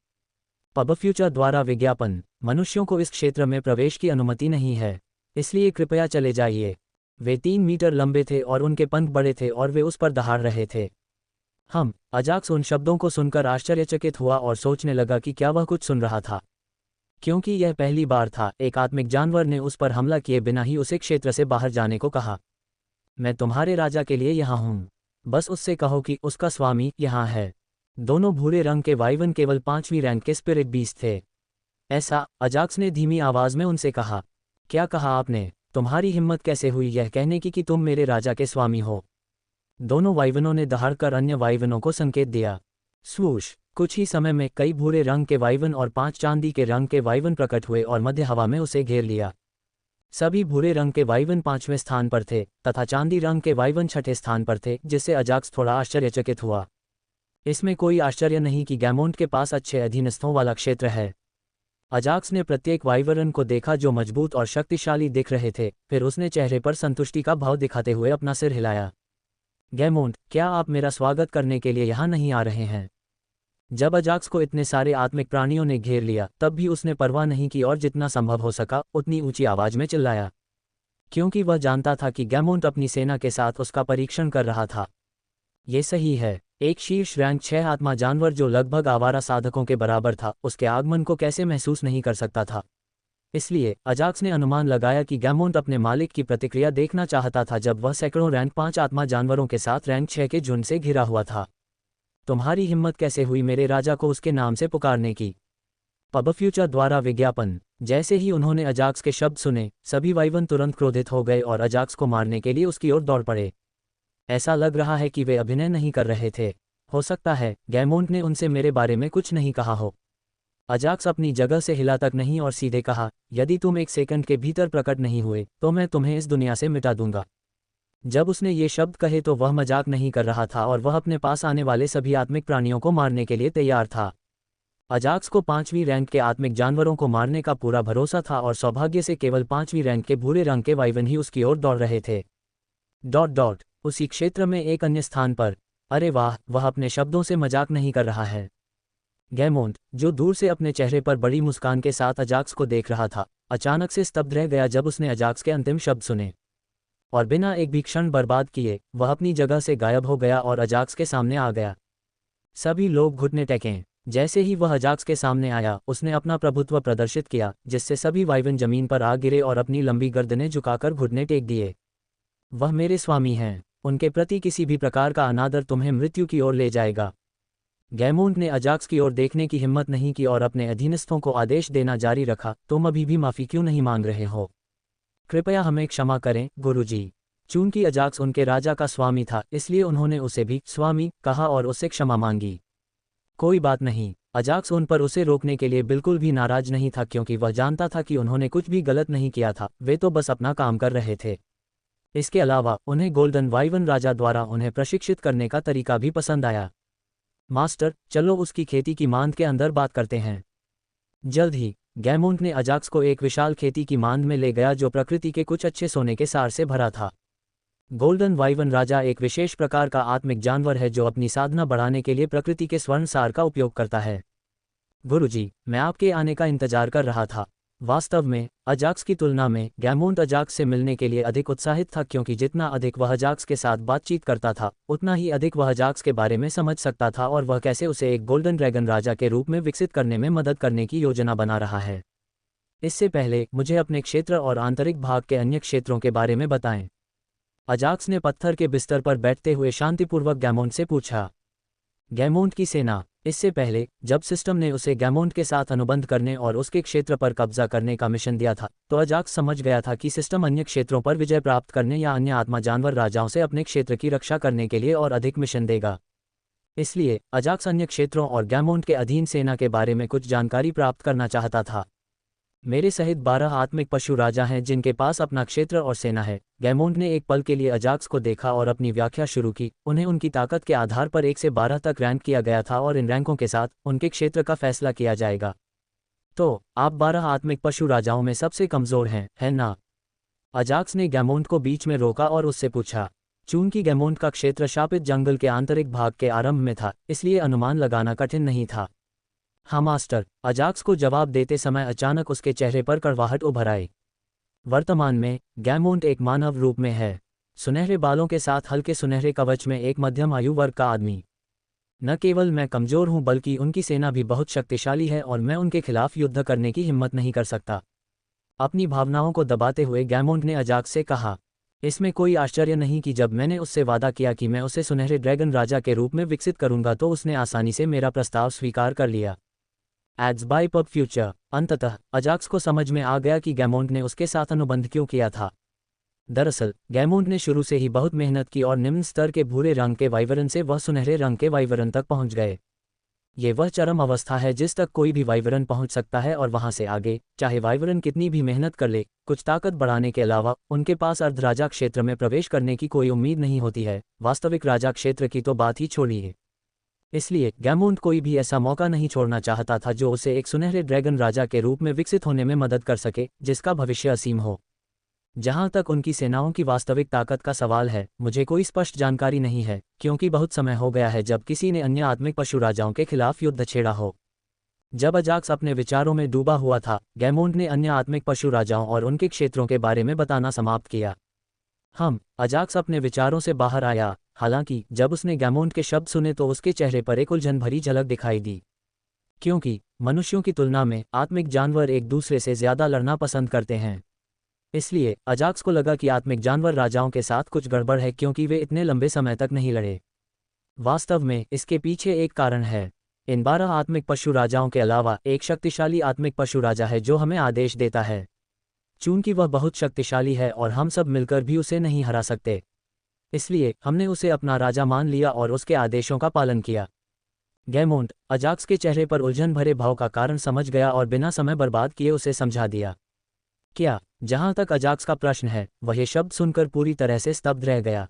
पब फ्यूचर द्वारा विज्ञापन। मनुष्यों को इस क्षेत्र में प्रवेश की अनुमति नहीं है, इसलिए कृपया चले जाइए। वे 3 मीटर लंबे थे और उनके पंख बड़े थे और वे उस पर दहाड़ रहे थे। अजाक्स उन शब्दों को सुनकर आश्चर्यचकित हुआ और सोचने लगा कि क्या वह कुछ सुन रहा था, क्योंकि यह पहली बार था एक आत्मिक जानवर ने उस पर हमला किए बिना ही उसे क्षेत्र से बाहर जाने को कहा। मैं तुम्हारे राजा के लिए यहाँ हूँ, बस उससे कहो कि उसका स्वामी यहाँ है। दोनों भूरे रंग के वाइवन केवल 5वीं रैंक के स्पिरिट बीस्ट थे। ऐसा, अजाक्स ने धीमी आवाज में उनसे कहा। क्या कहा आपने? तुम्हारी हिम्मत कैसे हुई यह कहने की कि तुम मेरे राजा के स्वामी हो? दोनों वाइवनों ने दहाड़कर अन्य वाइवनों को संकेत दिया। स्वूश! कुछ ही समय में कई भूरे रंग के वाइवन और 5 चांदी के रंग के वाइवन प्रकट हुए और मध्य हवा में उसे घेर लिया। सभी भूरे रंग के वाइवन 5वें स्थान पर थे तथा चांदी रंग के वाइवन 6ठे स्थान पर थे, जिससे अजाक्स थोड़ा आश्चर्यचकित हुआ। इसमें कोई आश्चर्य नहीं कि गैमोंट के पास अच्छे अधीनस्थों वाला क्षेत्र है। अजाक्स ने प्रत्येक वाइवरन को देखा जो मजबूत और शक्तिशाली दिख रहे थे, फिर उसने चेहरे पर संतुष्टि का भाव दिखाते हुए अपना सिर हिलाया। गैमोंट, क्या आप मेरा स्वागत करने के लिए यहाँ नहीं आ रहे हैं? जब अजाक्स को इतने सारे आत्मिक प्राणियों ने घेर लिया तब भी उसने परवाह नहीं की और जितना संभव हो सका उतनी ऊंची आवाज में चिल्लाया, क्योंकि वह जानता था कि गैमोंट अपनी सेना के साथ उसका परीक्षण कर रहा था। ये सही है, एक शीर्ष रैंक 6 आत्मा जानवर जो लगभग आवारा साधकों के बराबर था उसके आगमन को कैसे महसूस नहीं कर सकता था। इसलिए अजाक्स ने अनुमान लगाया कि गैमोंट अपने मालिक की प्रतिक्रिया देखना चाहता था जब वह सैकड़ों रैंक 5 आत्मा जानवरों के साथ रैंक 6 के झुंड से घिरा हुआ था। तुम्हारी हिम्मत कैसे हुई मेरे राजा को उसके नाम से पुकारने की? पबफ्यूचर द्वारा विज्ञापन। जैसे ही उन्होंने अजाक्स के शब्द सुने, सभी वाइवन तुरंत क्रोधित हो गए और अजाक्स को मारने के लिए उसकी ओर दौड़ पड़े। ऐसा लग रहा है कि वे अभिनय नहीं कर रहे थे। हो सकता है गैमोंट ने उनसे मेरे बारे में कुछ नहीं कहा हो। अजाक्स अपनी जगह से हिला तक नहीं और सीधे कहा, यदि तुम 1 सेकंड के भीतर प्रकट नहीं हुए तो मैं तुम्हें इस दुनिया से मिटा दूंगा। जब उसने ये शब्द कहे तो वह मजाक नहीं कर रहा था और वह अपने पास आने वाले सभी आत्मिक प्राणियों को मारने के लिए तैयार था। अजाक्स को 5वीं रैंक के आत्मिक जानवरों को मारने का पूरा भरोसा था और सौभाग्य से केवल 5वीं रैंक के भूरे रंग के वाइवन ही उसकी ओर दौड़ रहे थे। उसी क्षेत्र में एक अन्य स्थान पर, अरे वाह, वह अपने शब्दों से मजाक नहीं कर रहा है। गैमोंट, जो दूर से अपने चेहरे पर बड़ी मुस्कान के साथ अजाक्स को देख रहा था, अचानक से स्तब्ध रह गया जब उसने अजाक्स के अंतिम शब्द सुने, और बिना एक भी क्षण बर्बाद किए वह अपनी जगह से गायब हो गया और अजाक्स के सामने आ गया। सभी लोग घुटने टेकें। जैसे ही वह अजाक्स के सामने आया उसने अपना प्रभुत्व प्रदर्शित किया, जिससे सभी वाइवन जमीन पर आ गिरे और अपनी लंबी गर्दनें झुकाकर घुटने टेक दिए। वह मेरे स्वामी हैं, उनके प्रति किसी भी प्रकार का अनादर तुम्हें मृत्यु की ओर ले जाएगा। गैमोंट ने अजाक्स की ओर देखने की हिम्मत नहीं की और अपने अधीनस्थों को आदेश देना जारी रखा, तुम अभी भी माफी क्यों नहीं मांग रहे हो? कृपया हमें क्षमा करें गुरुजी। चूंकि अजाक्स उनके राजा का स्वामी था इसलिए उन्होंने उसे भी स्वामी कहा और उससे क्षमा मांगी। कोई बात नहीं, अजाक्स उन पर उसे रोकने के लिए बिल्कुल भी नाराज नहीं था क्योंकि वह जानता था कि उन्होंने कुछ भी गलत नहीं किया था, वे तो बस अपना काम कर रहे थे। इसके अलावा उन्हें गोल्डन वाइवन राजा द्वारा उन्हें प्रशिक्षित करने का तरीका भी पसंद आया। मास्टर, चलो उसकी खेती की मांद के अंदर बात करते हैं। जल्द ही गैमोंट ने अजाक्स को एक विशाल खेती की मांद में ले गया जो प्रकृति के कुछ अच्छे सोने के सार से भरा था। गोल्डन वाइवन राजा एक विशेष प्रकार का आत्मिक जानवर है जो अपनी साधना बढ़ाने के लिए प्रकृति के स्वर्ण सार का उपयोग करता है। गुरुजी, मैं आपके आने का इंतजार कर रहा था। वास्तव में अजाक्स की तुलना में गैमोंट अजाक्स से मिलने के लिए अधिक उत्साहित था क्योंकि जितना अधिक वह अजाक्स के साथ बातचीत करता था उतना ही अधिक वह अजाक्स के बारे में समझ सकता था और वह कैसे उसे एक गोल्डन ड्रैगन राजा के रूप में विकसित करने में मदद करने की योजना बना रहा है। इससे पहले मुझे अपने क्षेत्र और आंतरिक भाग के अन्य क्षेत्रों के बारे में बताएं। अजाक्स ने पत्थर के बिस्तर पर बैठते हुए शांतिपूर्वक गैमोंट से पूछा। गैमोंट की सेना। इससे पहले जब सिस्टम ने उसे गैमोंट के साथ अनुबंध करने और उसके क्षेत्र पर कब्जा करने का मिशन दिया था तो अजाक्स समझ गया था कि सिस्टम अन्य क्षेत्रों पर विजय प्राप्त करने या अन्य आत्मा जानवर राजाओं से अपने क्षेत्र की रक्षा करने के लिए और अधिक मिशन देगा। इसलिए अजाक्स अन्य क्षेत्रों और गैमोंट के अधीन सेना के बारे में कुछ जानकारी प्राप्त करना चाहता था। मेरे सहित 12 आत्मिक पशु राजा हैं जिनके पास अपना क्षेत्र और सेना है। गैमोंट ने एक पल के लिए अजाक्स को देखा और अपनी व्याख्या शुरू की। उन्हें उनकी ताकत के आधार पर 1 से 12 तक रैंक किया गया था और इन रैंकों के साथ उनके क्षेत्र का फैसला किया जाएगा। तो आप 12 आत्मिक पशु राजाओं में सबसे कमजोर हैं, है ना? अजाक्स ने गैमोंट को बीच में रोका और उससे पूछा। चूंकि गैमोंट का क्षेत्र शापित जंगल के आंतरिक भाग के आरंभ में था इसलिए अनुमान लगाना कठिन नहीं था। हाँ मास्टर, अजाक्स को जवाब देते समय अचानक उसके चेहरे पर कड़वाहट उभर आई। वर्तमान में गैमोंट एक मानव रूप में है, सुनहरे बालों के साथ हल्के सुनहरे कवच में एक मध्यम आयु वर्ग का आदमी। न केवल मैं कमजोर हूं बल्कि उनकी सेना भी बहुत शक्तिशाली है और मैं उनके खिलाफ युद्ध करने की हिम्मत नहीं कर सकता। अपनी भावनाओं को दबाते हुए गैमोंट ने अजाक्स से कहा। इसमें कोई आश्चर्य नहीं कि जब मैंने उससे वादा किया कि मैं उसे सुनहरे ड्रैगन राजा के रूप में विकसित करूंगा तो उसने आसानी से मेरा प्रस्ताव स्वीकार कर लिया। Ads by PubFuture. अंततः अजाक्स को समझ में आ गया कि गैमोंड ने उसके साथ अनुबंध क्यों किया था। दरअसल गैमोंड ने शुरू से ही बहुत मेहनत की और निम्न स्तर के भूरे रंग के वाइवरन से वह सुनहरे रंग के वाइवरन तक पहुंच गए। ये वह चरम अवस्था है जिस तक कोई भी वाइवरन पहुंच सकता है और वहां से आगे चाहे वाइवरन कितनी भी मेहनत कर ले, कुछ ताकत बढ़ाने के अलावा उनके पास अर्धराजा क्षेत्र में प्रवेश करने की कोई उम्मीद नहीं होती है। वास्तविक राजा क्षेत्र की तो बात ही छोड़िए। इसलिए गैमोंड कोई भी ऐसा मौका नहीं छोड़ना चाहता था जो उसे एक सुनहरे ड्रैगन राजा के रूप में विकसित होने में मदद कर सके, जिसका भविष्य असीम हो। जहां तक उनकी सेनाओं की वास्तविक ताकत का सवाल है, मुझे कोई स्पष्ट जानकारी नहीं है, क्योंकि बहुत समय हो गया है जब किसी ने अन्य आत्मिक पशु राजाओं के खिलाफ युद्ध छेड़ा हो। जब अजाक्स अपने विचारों में डूबा हुआ था, गैमोंड ने अन्य आत्मिक पशु राजाओं और उनके क्षेत्रों के बारे में बताना समाप्त किया। अजाक्स अपने विचारों से बाहर आया। हालांकि जब उसने गैमोंड के शब्द सुने तो उसके चेहरे पर एक उलझन भरी झलक दिखाई दी, क्योंकि मनुष्यों की तुलना में आत्मिक जानवर एक दूसरे से ज्यादा लड़ना पसंद करते हैं। इसलिए अजाक्स को लगा कि आत्मिक जानवर राजाओं के साथ कुछ गड़बड़ है, क्योंकि वे इतने लंबे समय तक नहीं लड़े। वास्तव में इसके पीछे एक कारण है। इन 12 आत्मिक पशु राजाओं के अलावा एक शक्तिशाली आत्मिक पशु राजा है जो हमें आदेश देता है। चूंकि वह बहुत शक्तिशाली है और हम सब मिलकर भी उसे नहीं हरा सकते, इसलिए हमने उसे अपना राजा मान लिया और उसके आदेशों का पालन किया। गैमोंड अजाक्स के चेहरे पर उलझन भरे भाव का कारण समझ गया और बिना समय बर्बाद किए उसे समझा दिया। क्या? जहां तक अजाक्स का प्रश्न है, वह ये शब्द सुनकर पूरी तरह से स्तब्ध रह गया।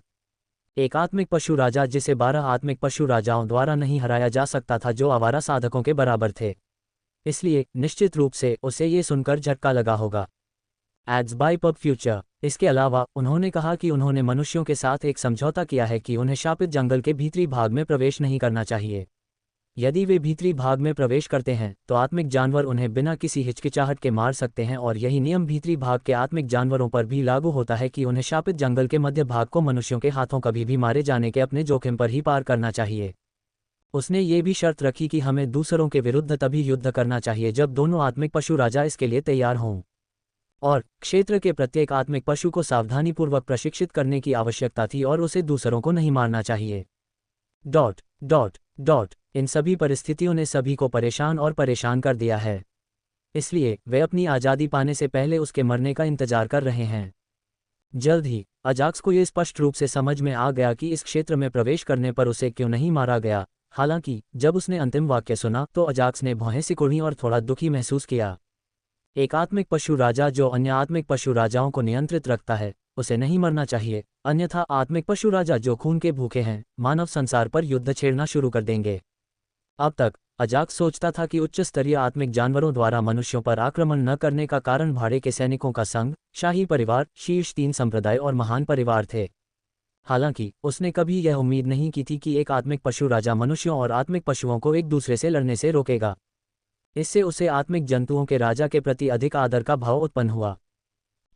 एक आत्मिक पशु राजा जिसे 12 आत्मिक पशु राजाओं द्वारा नहीं हराया जा सकता था, जो आवारा साधकों के बराबर थे। इसलिए निश्चित रूप से उसे ये सुनकर झटका लगा होगा। Ads by PubFuture. इसके अलावा उन्होंने कहा कि उन्होंने मनुष्यों के साथ एक समझौता किया है कि उन्हें शापित जंगल के भीतरी भाग में प्रवेश नहीं करना चाहिए। यदि वे भीतरी भाग में प्रवेश करते हैं तो आत्मिक जानवर उन्हें बिना किसी हिचकिचाहट के मार सकते हैं, और यही नियम भीतरी भाग के आत्मिक जानवरों पर भी लागू होता है कि उन्हें शापित जंगल के मध्य भाग को मनुष्यों के हाथों कभी भी मारे जाने के अपने जोखिम पर ही पार करना चाहिए। उसने ये भी शर्त रखी कि हमें दूसरों के विरुद्ध तभी युद्ध करना चाहिए जब दोनों आत्मिक पशु राजा इसके लिए तैयार हों, और क्षेत्र के प्रत्येक आत्मिक पशु को सावधानीपूर्वक प्रशिक्षित करने की आवश्यकता थी और उसे दूसरों को नहीं मारना चाहिए। डॉट डॉट डॉट इन सभी परिस्थितियों ने सभी को परेशान और परेशान कर दिया है, इसलिए वे अपनी आज़ादी पाने से पहले उसके मरने का इंतजार कर रहे हैं। जल्द ही अजाक्स को यह स्पष्ट रूप से समझ में आ गया कि इस क्षेत्र में प्रवेश करने पर उसे क्यों नहीं मारा गया। हालांकि जब उसने अंतिम वाक्य सुना तो अजाक्स ने भौहें सिकुड़ी और थोड़ा दुखी महसूस किया। एक आत्मिक पशु राजा जो अन्य आत्मिक पशु राजाओं को नियंत्रित रखता है, उसे नहीं मरना चाहिए, अन्यथा आत्मिक पशु राजा जो खून के भूखे हैं मानव संसार पर युद्ध छेड़ना शुरू कर देंगे। अब तक अजाक्स सोचता था कि उच्च स्तरीय आत्मिक जानवरों द्वारा मनुष्यों पर आक्रमण न करने का कारण भाड़े के सैनिकों का संघ, शाही परिवार, शीर्ष 3 संप्रदाय और महान परिवार थे। हालांकि उसने कभी यह उम्मीद नहीं की थी कि एक आत्मिक पशु राजा मनुष्यों और आत्मिक पशुओं को एक दूसरे से लड़ने से रोकेगा। इससे उसे आत्मिक जंतुओं के राजा के प्रति अधिक आदर का भाव उत्पन्न हुआ।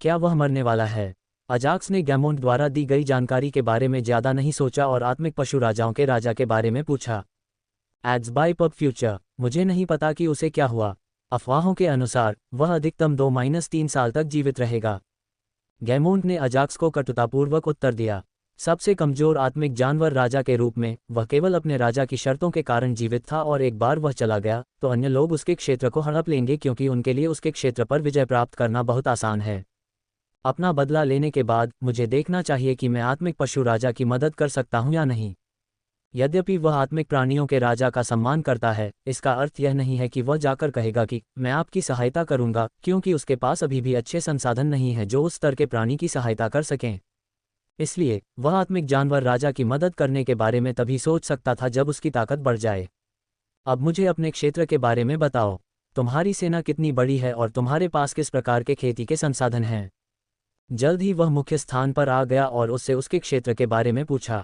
क्या वह मरने वाला है? अजाक्स ने गैमोंड द्वारा दी गई जानकारी के बारे में ज्यादा नहीं सोचा और आत्मिक पशु राजाओं के राजा के बारे में पूछा। Ads by PubFuture. मुझे नहीं पता कि उसे क्या हुआ। अफवाहों के अनुसार वह अधिकतम 2-3 साल तक जीवित रहेगा। गैमोंड ने अजाक्स को कटुतापूर्वक उत्तर दिया। सबसे कमजोर आत्मिक जानवर राजा के रूप में वह केवल अपने राजा की शर्तों के कारण जीवित था, और एक बार वह चला गया तो अन्य लोग उसके क्षेत्र को हड़प लेंगे, क्योंकि उनके लिए उसके क्षेत्र पर विजय प्राप्त करना बहुत आसान है। अपना बदला लेने के बाद मुझे देखना चाहिए कि मैं आत्मिक पशु राजा की मदद कर सकता हूं या नहीं। यद्यपि वह आत्मिक प्राणियों के राजा का सम्मान करता है, इसका अर्थ यह नहीं है कि वह जाकर कहेगा कि मैं आपकी सहायता करूंगा, क्योंकि उसके पास अभी भी अच्छे संसाधन नहीं हैं जो उस स्तर के प्राणी की सहायता कर सकें। इसलिए वह आत्मिक जानवर राजा की मदद करने के बारे में तभी सोच सकता था जब उसकी ताकत बढ़ जाए। अब मुझे अपने क्षेत्र के बारे में बताओ। तुम्हारी सेना कितनी बड़ी है और तुम्हारे पास किस प्रकार के खेती के संसाधन हैं? जल्द ही वह मुख्य स्थान पर आ गया और उससे उसके क्षेत्र के बारे में पूछा।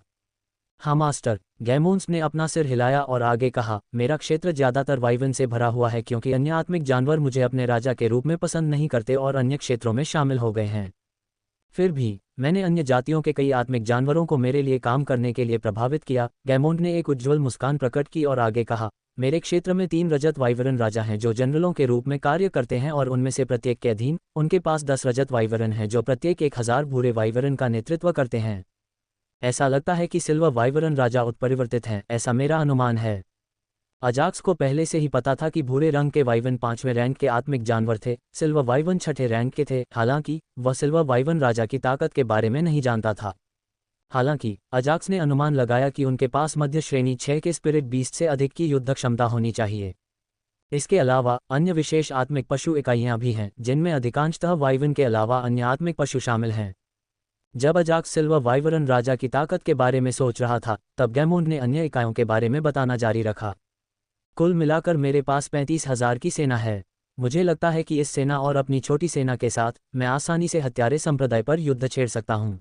हाँ मास्टर, गैमोंस ने अपना सिर हिलाया और आगे कहा, मेरा क्षेत्र ज्यादातर वाइवन से भरा हुआ है, क्योंकि अन्य आत्मिक जानवर मुझे अपने राजा के रूप में पसंद नहीं करते और अन्य क्षेत्रों में शामिल हो गए हैं। फिर भी मैंने अन्य जातियों के कई आत्मिक जानवरों को मेरे लिए काम करने के लिए प्रभावित किया। गैमोंड ने एक उज्ज्वल मुस्कान प्रकट की और आगे कहा, मेरे क्षेत्र में 3 रजत वाइवरन राजा हैं जो जनरलों के रूप में कार्य करते हैं, और उनमें से प्रत्येक के अधीन उनके पास 10 रजत वाइवरन हैं जो प्रत्येक 1000 भूरे वाइवरन का नेतृत्व करते हैं। ऐसा लगता है कि सिल्वर वाइवरन राजा उत्परिवर्तित हैं, ऐसा मेरा अनुमान है। अजाक्स को पहले से ही पता था कि भूरे रंग के वाइवन 5वें रैंक के आत्मिक जानवर थे, सिल्वर वाइवन 6ठे रैंक के थे। हालांकि वह सिल्वर वाइवन राजा की ताकत के बारे में नहीं जानता था। हालांकि अजाक्स ने अनुमान लगाया कि उनके पास मध्य श्रेणी 6 के स्पिरिट बीस्ट से अधिक की युद्ध क्षमता होनी चाहिए। इसके अलावा अन्य विशेष आत्मिक पशु इकाइयां भी हैं, जिनमें अधिकांशतः वाइवन के अलावा अन्य आत्मिक पशु शामिल हैं। जब अजाक्स सिल्वर वाइवरन राजा की ताकत के बारे में सोच रहा था, तब गैमोंड ने अन्य इकाइयों के बारे में बताना जारी रखा। कुल मिलाकर मेरे पास 35,000 की सेना है। मुझे लगता है कि इस सेना और अपनी छोटी सेना के साथ मैं आसानी से हत्यारे संप्रदाय पर युद्ध छेड़ सकता हूं।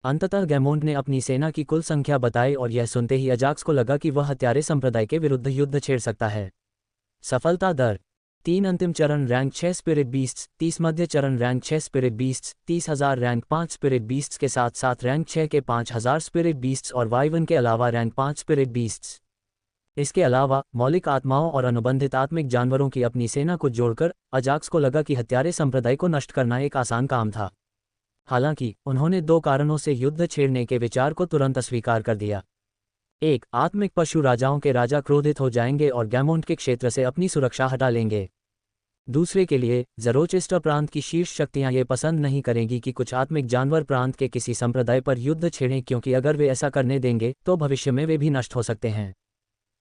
अंततः गैमोंड ने अपनी सेना की कुल संख्या बताई और यह सुनते ही अजाक्स को लगा कि वह हत्यारे संप्रदाय के विरुद्ध युद्ध छेड़ सकता है। सफलता दर 3 अंतिम चरण रैंक 6 स्पिरिट बीस्ट्स, 30 मध्य चरण rank 6 spirit beasts, 30,000 rank 5 spirit beasts के साथ साथ रैंक 6 के 5,000 स्पिरिट बीस्ट्स और वाइवन के अलावा रैंक 5 स्पिरिट बीस्ट्स। इसके अलावा मौलिक आत्माओं और अनुबंधित आत्मिक जानवरों की अपनी सेना को जोड़कर अजाक्स को लगा कि हत्यारे संप्रदाय को नष्ट करना एक आसान काम था। हालांकि उन्होंने 2 कारणों से युद्ध छेड़ने के विचार को तुरंत अस्वीकार कर दिया। 1. आत्मिक पशु राजाओं के राजा क्रोधित हो जाएंगे और गैमोंड के क्षेत्र से अपनी सुरक्षा हटा लेंगे। दूसरे के लिए ज़रोचेस्टर प्रांत की शीर्ष शक्तियां ये पसंद नहीं करेंगी कि कुछ आत्मिक जानवर प्रांत के किसी संप्रदाय पर युद्ध छेड़ें, क्योंकि अगर वे ऐसा करने देंगे तो भविष्य में वे भी नष्ट हो सकते हैं।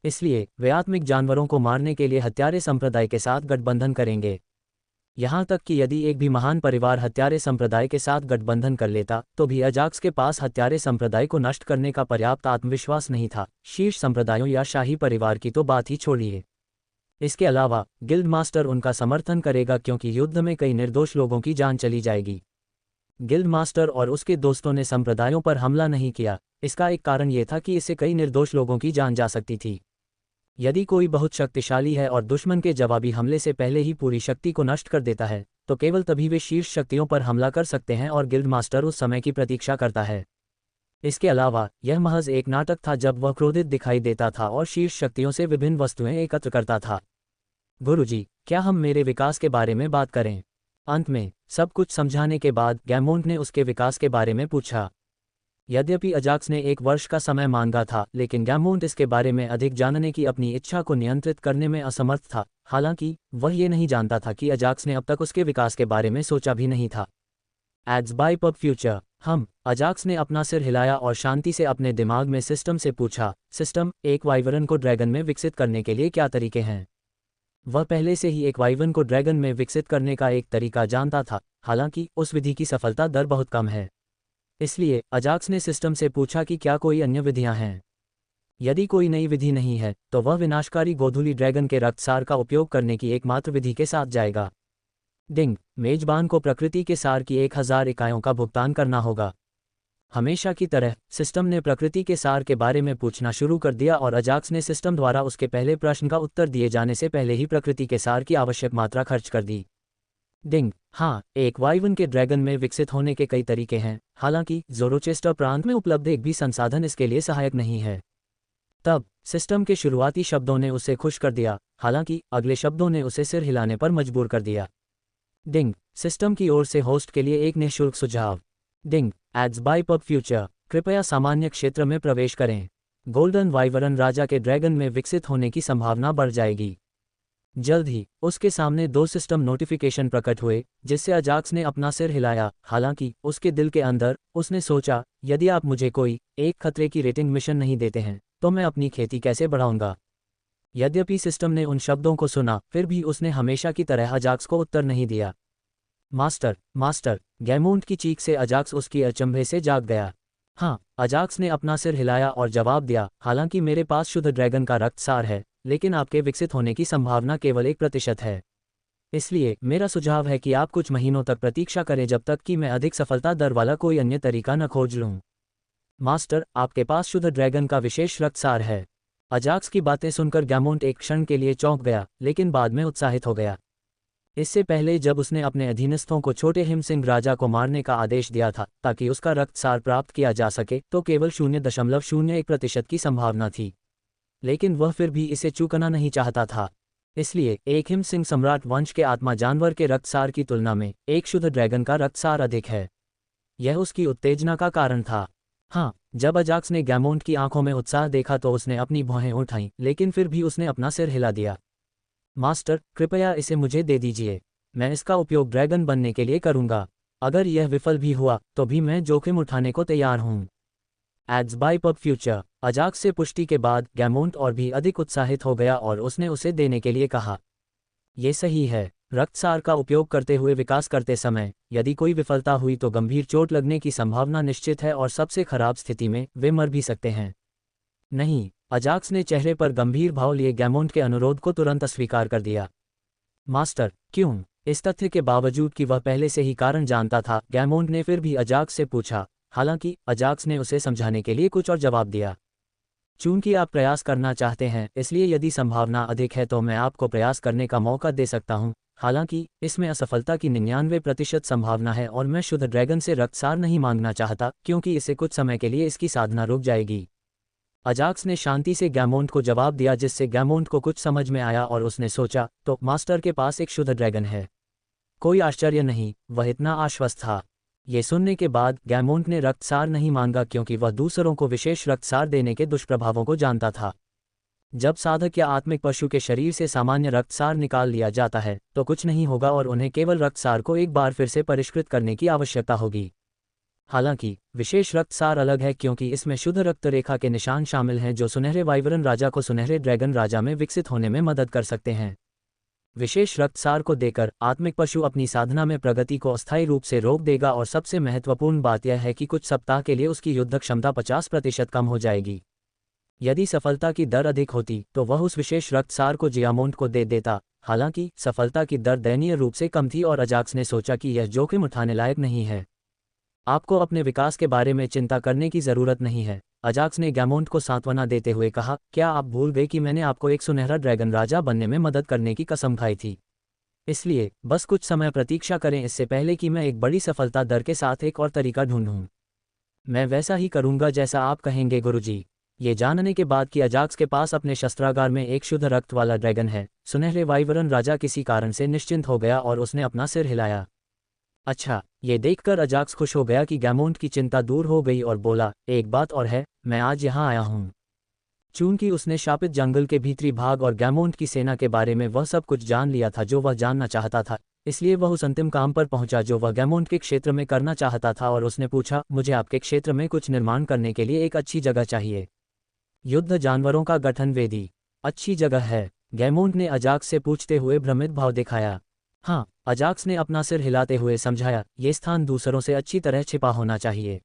इसलिए वे आत्मिक जानवरों को मारने के लिए हत्यारे संप्रदाय के साथ गठबंधन करेंगे। यहाँ तक कि यदि एक भी महान परिवार हत्यारे संप्रदाय के साथ गठबंधन कर लेता तो भी अजाक्स के पास हत्यारे संप्रदाय को नष्ट करने का पर्याप्त आत्मविश्वास नहीं था। शीर्ष संप्रदायों या शाही परिवार की तो बात ही छोड़िए। इसके अलावा गिल्ड मास्टर उनका समर्थन करेगा, क्योंकि युद्ध में कई निर्दोष लोगों की जान चली जाएगी। गिल्ड मास्टर और उसके दोस्तों ने संप्रदायों पर हमला नहीं किया। इसका एक कारण यह था कि इससे कई निर्दोष लोगों की जान जा सकती थी। यदि कोई बहुत शक्तिशाली है और दुश्मन के जवाबी हमले से पहले ही पूरी शक्ति को नष्ट कर देता है, तो केवल तभी वे शीर्ष शक्तियों पर हमला कर सकते हैं और गिल्ड मास्टर उस समय की प्रतीक्षा करता है। इसके अलावा यह महज एक नाटक था जब वह क्रोधित दिखाई देता था और शीर्ष शक्तियों से विभिन्न वस्तुएं एकत्र करता था। गुरुजी, क्या हम मेरे विकास के बारे में बात करें? अंत में सब कुछ समझाने के बाद गैमोंड ने उसके विकास के बारे में पूछा। यद्यपि अजाक्स ने 1 वर्ष का समय मांगा था, लेकिन गैमोंड इसके बारे में अधिक जानने की अपनी इच्छा को नियंत्रित करने में असमर्थ था। हालांकि वह ये नहीं जानता था कि अजाक्स ने अब तक उसके विकास के बारे में सोचा भी नहीं था। Ads by PubFuture. Ajax ने अपना सिर हिलाया और शांति से अपने दिमाग में सिस्टम से पूछा, सिस्टम, एक वाइवरन को ड्रैगन में विकसित करने के लिए क्या तरीके हैं? वह पहले से ही एक वाइवन को ड्रैगन में विकसित करने का एक तरीका जानता था, हालांकि उस विधि की सफलता दर बहुत कम है। इसलिए अजाक्स ने सिस्टम से पूछा कि क्या कोई अन्य विधियां हैं। यदि कोई नई विधि नहीं है तो वह विनाशकारी गोधूली ड्रैगन के रक्तसार का उपयोग करने की एकमात्र विधि के साथ जाएगा। डिंग, मेजबान को प्रकृति के सार की 1000 इकाइयों का भुगतान करना होगा। हमेशा की तरह सिस्टम ने प्रकृति के सार के बारे में पूछना शुरू कर दिया और अजाक्स ने सिस्टम द्वारा उसके पहले प्रश्न का उत्तर दिए जाने से पहले ही प्रकृति के सार की आवश्यक मात्रा खर्च कर दी। डिंग, हाँ, एक वाइवन के ड्रैगन में विकसित होने के कई तरीके हैं, हालांकि ज़ोरोचेस्टर प्रांत में उपलब्ध एक भी संसाधन इसके लिए सहायक नहीं है। तब सिस्टम के शुरुआती शब्दों ने उसे खुश कर दिया, हालांकि अगले शब्दों ने उसे सिर हिलाने पर मजबूर कर दिया। डिंग, सिस्टम की ओर से होस्ट के लिए एक निःशुल्क सुझाव। डिंग, एड्स बाय पब फ्यूचर, कृपया सामान्य क्षेत्र में प्रवेश करें। गोल्डन वाइवरन राजा के ड्रैगन में विकसित होने की संभावना बढ़ जाएगी। जल्द ही उसके सामने 2 सिस्टम नोटिफिकेशन प्रकट हुए, जिससे अजाक्स ने अपना सिर हिलाया। हालांकि उसके दिल के अंदर उसने सोचा, यदि आप मुझे कोई एक खतरे की रेटिंग मिशन नहीं देते हैं तो मैं अपनी खेती कैसे बढ़ाऊंगा? यद्यपि सिस्टम ने उन शब्दों को सुना, फिर भी उसने हमेशा की तरह अजाक्स को उत्तर नहीं दिया। मास्टर, मास्टर, गैमोंड की चीख से अजाक्स उसकी अचंभे से जाग गया। हाँ, अजाक्स ने अपना सिर हिलाया और जवाब दिया, हालांकि मेरे पास शुद्ध ड्रैगन का रक्तसार है, लेकिन आपके विकसित होने की संभावना केवल 1% है। इसलिए मेरा सुझाव है कि आप कुछ महीनों तक प्रतीक्षा करें जब तक कि मैं अधिक सफलता दर वाला कोई अन्य तरीका न खोज लूं। मास्टर, आपके पास शुद्ध ड्रैगन का विशेष रक्तसार है। अजाक्स की बातें सुनकर गैमोंड एक क्षण के लिए चौंक गया, लेकिन बाद में उत्साहित हो गया। इससे पहले जब उसने अपने अधीनस्थों को छोटे हिमसिंह राजा को मारने का आदेश दिया था ताकि उसका रक्तसार प्राप्त किया जा सके, तो केवल 0.01% की संभावना थी। लेकिन वह फिर भी इसे चूकना नहीं चाहता था। इसलिए एक हिमसिंह सम्राट वंश के आत्मा जानवर के रक्तसार की तुलना में एक शुद्ध ड्रैगन का रक्तसार अधिक है। यह उसकी उत्तेजना का कारण था। हाँ, जब अजाक्स ने गैमोंट की आंखों में उत्साह देखा तो उसने अपनी भौहें उठाईं, लेकिन फिर भी उसने अपना सिर हिला दिया। मास्टर, कृपया इसे मुझे दे दीजिए। मैं इसका उपयोग ड्रैगन बनने के लिए करूंगा। अगर यह विफल भी हुआ तो भी मैं जोखिम उठाने को तैयार हूं। Ads by PubFuture. Ajax से पुष्टि के बाद गैमोंट और भी अधिक उत्साहित हो गया और उसने उसे देने के लिए कहा। ये सही है। रक्तसार का उपयोग करते हुए विकास करते समय यदि कोई विफलता हुई तो गंभीर चोट लगने की संभावना निश्चित है और सबसे खराब स्थिति में वे मर भी सकते हैं। नहीं, अजाक्स ने चेहरे पर गंभीर भाव लिए गैमोंट के अनुरोध को तुरंत अस्वीकार कर दिया। मास्टर, क्यों? इस तथ्य के बावजूद कि वह पहले से ही कारण जानता था, गैमोंट ने फिर भी अजाक्स से पूछा। हालांकि अजाक्स ने उसे समझाने के लिए कुछ और जवाब दिया। चूंकि आप प्रयास करना चाहते हैं, इसलिए यदि संभावना अधिक है तो मैं आपको प्रयास करने का मौका दे सकता हूं। हालांकि इसमें असफलता की 99% संभावना है और मैं शुद्ध ड्रैगन से रक्तसार नहीं मांगना चाहता, क्योंकि इससे कुछ समय के लिए इसकी साधना रुक जाएगी। अजाक्स ने शांति से गैमोंट को जवाब दिया, जिससे गैमोंट को कुछ समझ में आया और उसने सोचा, तो मास्टर के पास एक शुद्ध ड्रैगन है। कोई आश्चर्य नहीं, वह इतना आश्वस्त था। ये सुनने के बाद गैमोंट ने रक्तसार नहीं मांगा, क्योंकि वह दूसरों को विशेष रक्तसार देने के दुष्प्रभावों को जानता था। जब साधक या आत्मिक पशु के शरीर से सामान्य रक्तसार निकाल लिया जाता है तो कुछ नहीं होगा और उन्हें केवल रक्तसार को एक बार फिर से परिष्कृत करने की आवश्यकता होगी। हालांकि विशेष रक्तसार अलग है, क्योंकि इसमें शुद्ध रक्त रेखा के निशान शामिल हैं जो सुनहरे वाइवरन राजा को सुनहरे ड्रैगन राजा में विकसित होने में मदद कर सकते हैं। विशेष रक्तसार को देकर आत्मिक पशु अपनी साधना में प्रगति को अस्थायी रूप से रोक देगा और सबसे महत्वपूर्ण बात यह है कि कुछ सप्ताह के लिए उसकी युद्ध क्षमता 50% कम हो जाएगी। यदि सफलता की दर अधिक होती तो वह उस विशेष रक्तसार को जियामोंट को दे देता। हालांकि सफलता की दर दयनीय रूप से कम थी और अजाक्स ने सोचा कि यह जोखिम उठाने लायक नहीं है। आपको अपने विकास के बारे में चिंता करने की जरूरत नहीं है, अजाक्स ने गैमोंट को सांत्वना देते हुए कहा। क्या आप भूल गए कि मैंने आपको एक सुनहरा ड्रैगन राजा बनने में मदद करने की कसम खाई थी? इसलिए बस कुछ समय प्रतीक्षा करें, इससे पहले कि मैं एक बड़ी सफलता दर के साथ एक और तरीका ढूंढूं। मैं वैसा ही करूंगा जैसा आप कहेंगे गुरुजी। ये जानने के बाद कि अजाक्स के पास अपने शस्त्रागार में एक शुद्ध रक्त वाला ड्रैगन है, सुनहरे वाइवरन राजा किसी कारण से निश्चिंत हो गया और उसने अपना सिर हिलाया। अच्छा, ये देखकर अजाक्स खुश हो गया कि गैमोंट की चिंता दूर हो गई और बोला, एक बात और है, मैं आज यहाँ आया हूँ। चूंकि उसने शापित जंगल के भीतरी भाग और गैमोंट की सेना के बारे में वह सब कुछ जान लिया था जो वह जानना चाहता था, इसलिए वह उस अंतिम काम पर पहुंचा जो वह गैमोंट के क्षेत्र में करना चाहता था और उसने पूछा, मुझे आपके क्षेत्र में कुछ निर्माण करने के लिए एक अच्छी जगह चाहिए। युद्ध जानवरों का गठन वेदी अच्छी जगह है? गैमोंट ने अजाक्स से पूछते हुए भ्रमित भाव दिखाया। हाँ, अजाक्स ने अपना सिर हिलाते हुए समझाया, ये स्थान दूसरों से अच्छी तरह छिपा होना चाहिए।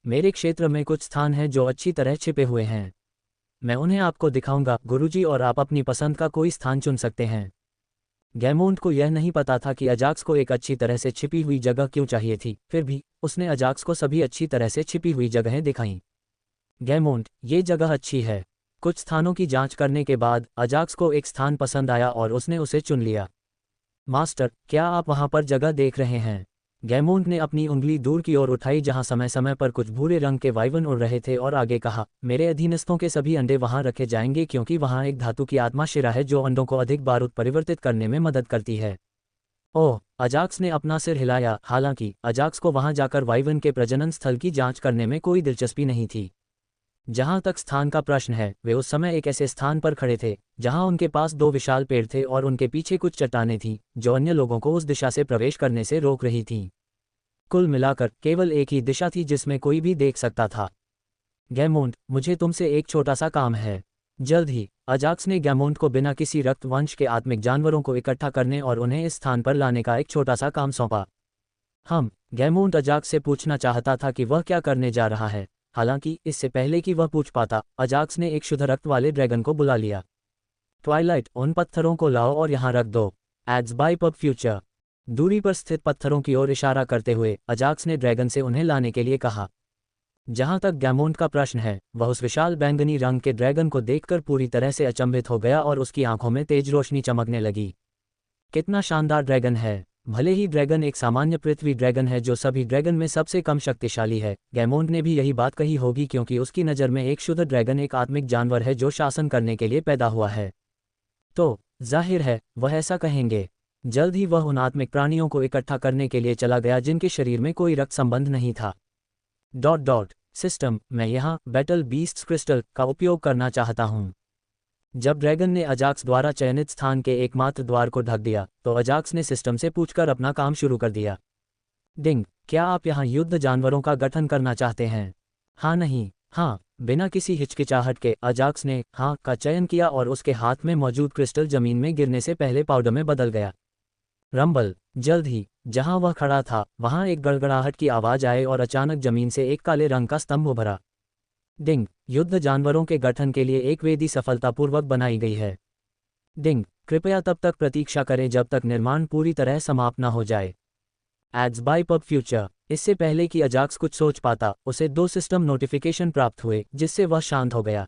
मेरे क्षेत्र में कुछ स्थान हैं जो अच्छी तरह छिपे हुए हैं। मैं उन्हें आपको दिखाऊंगा गुरुजी, और आप अपनी पसंद का कोई स्थान चुन सकते हैं। गैमोंट को यह नहीं पता था कि अजाक्स को एक अच्छी तरह से छिपी हुई जगह क्यों चाहिए थी, फिर भी उसने अजाक्स को सभी अच्छी तरह से छिपी हुई जगहें दिखाईं। गैमोंट, ये जगह अच्छी है। कुछ स्थानों की जांच करने के बाद अजाक्स को एक स्थान पसंद आया और उसने उसे चुन लिया। मास्टर, क्या आप वहां पर जगह देख रहे हैं? गैमोंट ने अपनी उंगली दूर की ओर उठाई जहां समय समय पर कुछ भूरे रंग के वाइवन उड़ रहे थे और आगे कहा, मेरे अधीनस्थों के सभी अंडे वहां रखे जाएंगे क्योंकि वहां एक धातु की आत्मा शिरा है जो अंडों को अधिक बार उत्परिवर्तित करने में मदद करती है। ओह, अजाक्स ने अपना सिर हिलाया। हालांकि अजाक्स को वहां जाकर वाइवन के प्रजनन स्थल की जांच करने में कोई दिलचस्पी नहीं थी। जहां तक स्थान का प्रश्न है, वे उस समय एक ऐसे स्थान पर खड़े थे जहां उनके पास 2 विशाल पेड़ थे और उनके पीछे कुछ चट्टानें थीं जो अन्य लोगों को उस दिशा से प्रवेश करने से रोक रही थीं। कुल मिलाकर केवल एक ही दिशा थी जिसमें कोई भी देख सकता था। गैमोंट, मुझे तुमसे एक छोटा सा काम है। जल्द ही अजाक्स ने गैमोंट को बिना किसी रक्त वंश के आत्मिक जानवरों को इकट्ठा करने और उन्हें इस स्थान पर लाने का एक छोटा सा काम सौंपा। गैमोंट अजाक्स से पूछना चाहता था कि वह क्या करने जा रहा है। हालांकि इससे पहले कि वह पूछ पाता, अजाक्स ने एक शुद्ध रक्त वाले ड्रैगन को बुला लिया। ट्वाइलाइट, उन पत्थरों को लाओ और यहाँ रख दो। Ads by PubFuture. दूरी पर स्थित पत्थरों की ओर इशारा करते हुए अजाक्स ने ड्रैगन से उन्हें लाने के लिए कहा। जहां तक गैमोंट का प्रश्न है, वह उस विशाल बैंगनी रंग के ड्रैगन को देखकर पूरी तरह से अचंभित हो गया और उसकी आंखों में तेज रोशनी चमकने लगी। कितना शानदार ड्रैगन है! भले ही ड्रैगन एक सामान्य पृथ्वी ड्रैगन है जो सभी ड्रैगन में सबसे कम शक्तिशाली है, गैमोंट ने भी यही बात कही होगी क्योंकि उसकी नज़र में एक शुद्ध ड्रैगन एक आत्मिक जानवर है जो शासन करने के लिए पैदा हुआ है। तो जाहिर है वह ऐसा कहेंगे। जल्द ही वह उन आत्मिक प्राणियों को इकट्ठा करने के लिए चला गया जिनके शरीर में कोई रक्त संबंध नहीं था। सिस्टम, मैं यहाँ बैटल बीस्ट्स क्रिस्टल का उपयोग करना चाहता हूँ। जब ड्रैगन ने अजाक्स द्वारा चयनित स्थान के एकमात्र द्वार को ढक दिया तो अजाक्स ने सिस्टम से पूछकर अपना काम शुरू कर दिया। डिंग, क्या आप यहाँ युद्ध जानवरों का गठन करना चाहते हैं? हाँ नहीं, हाँ। बिना किसी हिचकिचाहट के अजाक्स ने हाँ का चयन किया और उसके हाथ में मौजूद क्रिस्टल जमीन में गिरने से पहले पाउडर में बदल गया। रंबल, जल्द ही जहां वह खड़ा था वहां एक गड़गड़ाहट की आवाज आए और अचानक जमीन से एक काले रंग का स्तंभ उभरा। डिंग, युद्ध जानवरों के गठन के लिए एक वेदी सफलतापूर्वक बनाई गई है। डिंग, कृपया तब तक प्रतीक्षा करें जब तक निर्माण पूरी तरह समाप्त न हो जाए। Ads by PubFuture. इससे पहले कि अजाक्स कुछ सोच पाता, उसे 2 सिस्टम नोटिफिकेशन प्राप्त हुए जिससे वह शांत हो गया।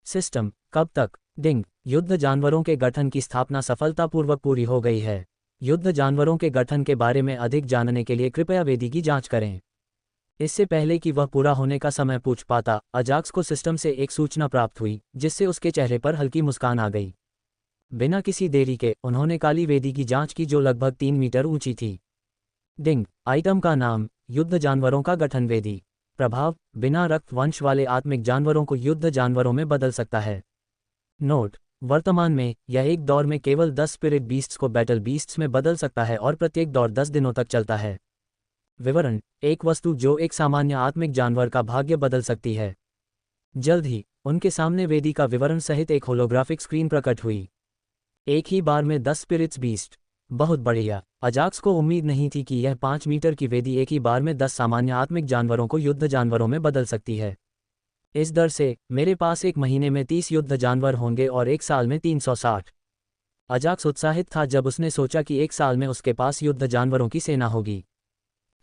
सिस्टम, कब तक? डिंग, युद्ध जानवरों के गठन की स्थापना सफलतापूर्वक पूरी हो गई है। युद्ध जानवरों के गठन के बारे में अधिक जानने के लिए कृपया वेदी की जांच करें। इससे पहले कि वह पूरा होने का समय पूछ पाता, अजाक्स को सिस्टम से एक सूचना प्राप्त हुई जिससे उसके चेहरे पर हल्की मुस्कान आ गई। बिना किसी देरी के उन्होंने काली वेदी की जांच की जो लगभग 3 मीटर ऊंची थी। डिंग, आइटम का नाम, युद्ध जानवरों का गठन वेदी। प्रभाव, बिना रक्त वंश वाले आत्मिक जानवरों को युद्ध जानवरों में बदल सकता है। नोट, वर्तमान में यह एक दौर में केवल 10 स्पिरिट बीस्ट्स को बैटल बीस्ट्स में बदल सकता है और प्रत्येक दौर 10 दिनों तक चलता है। विवरण, एक वस्तु जो एक सामान्य आत्मिक जानवर का भाग्य बदल सकती है। जल्द ही उनके सामने वेदी का विवरण सहित एक होलोग्राफिक स्क्रीन प्रकट हुई। एक ही बार में 10 स्पिरिट्स बीस्ट। बहुत बढ़िया। अजाक्स को उम्मीद नहीं थी कि यह 5 मीटर की वेदी एक ही बार में 10 सामान्य आत्मिक जानवरों को युद्ध जानवरों में बदल सकती है। इस दर से मेरे पास एक महीने में 30 युद्ध जानवर होंगे और एक साल में 360। अजाक्स उत्साहित था जब उसने सोचा कि एक साल में उसके पास युद्ध जानवरों की सेना होगी।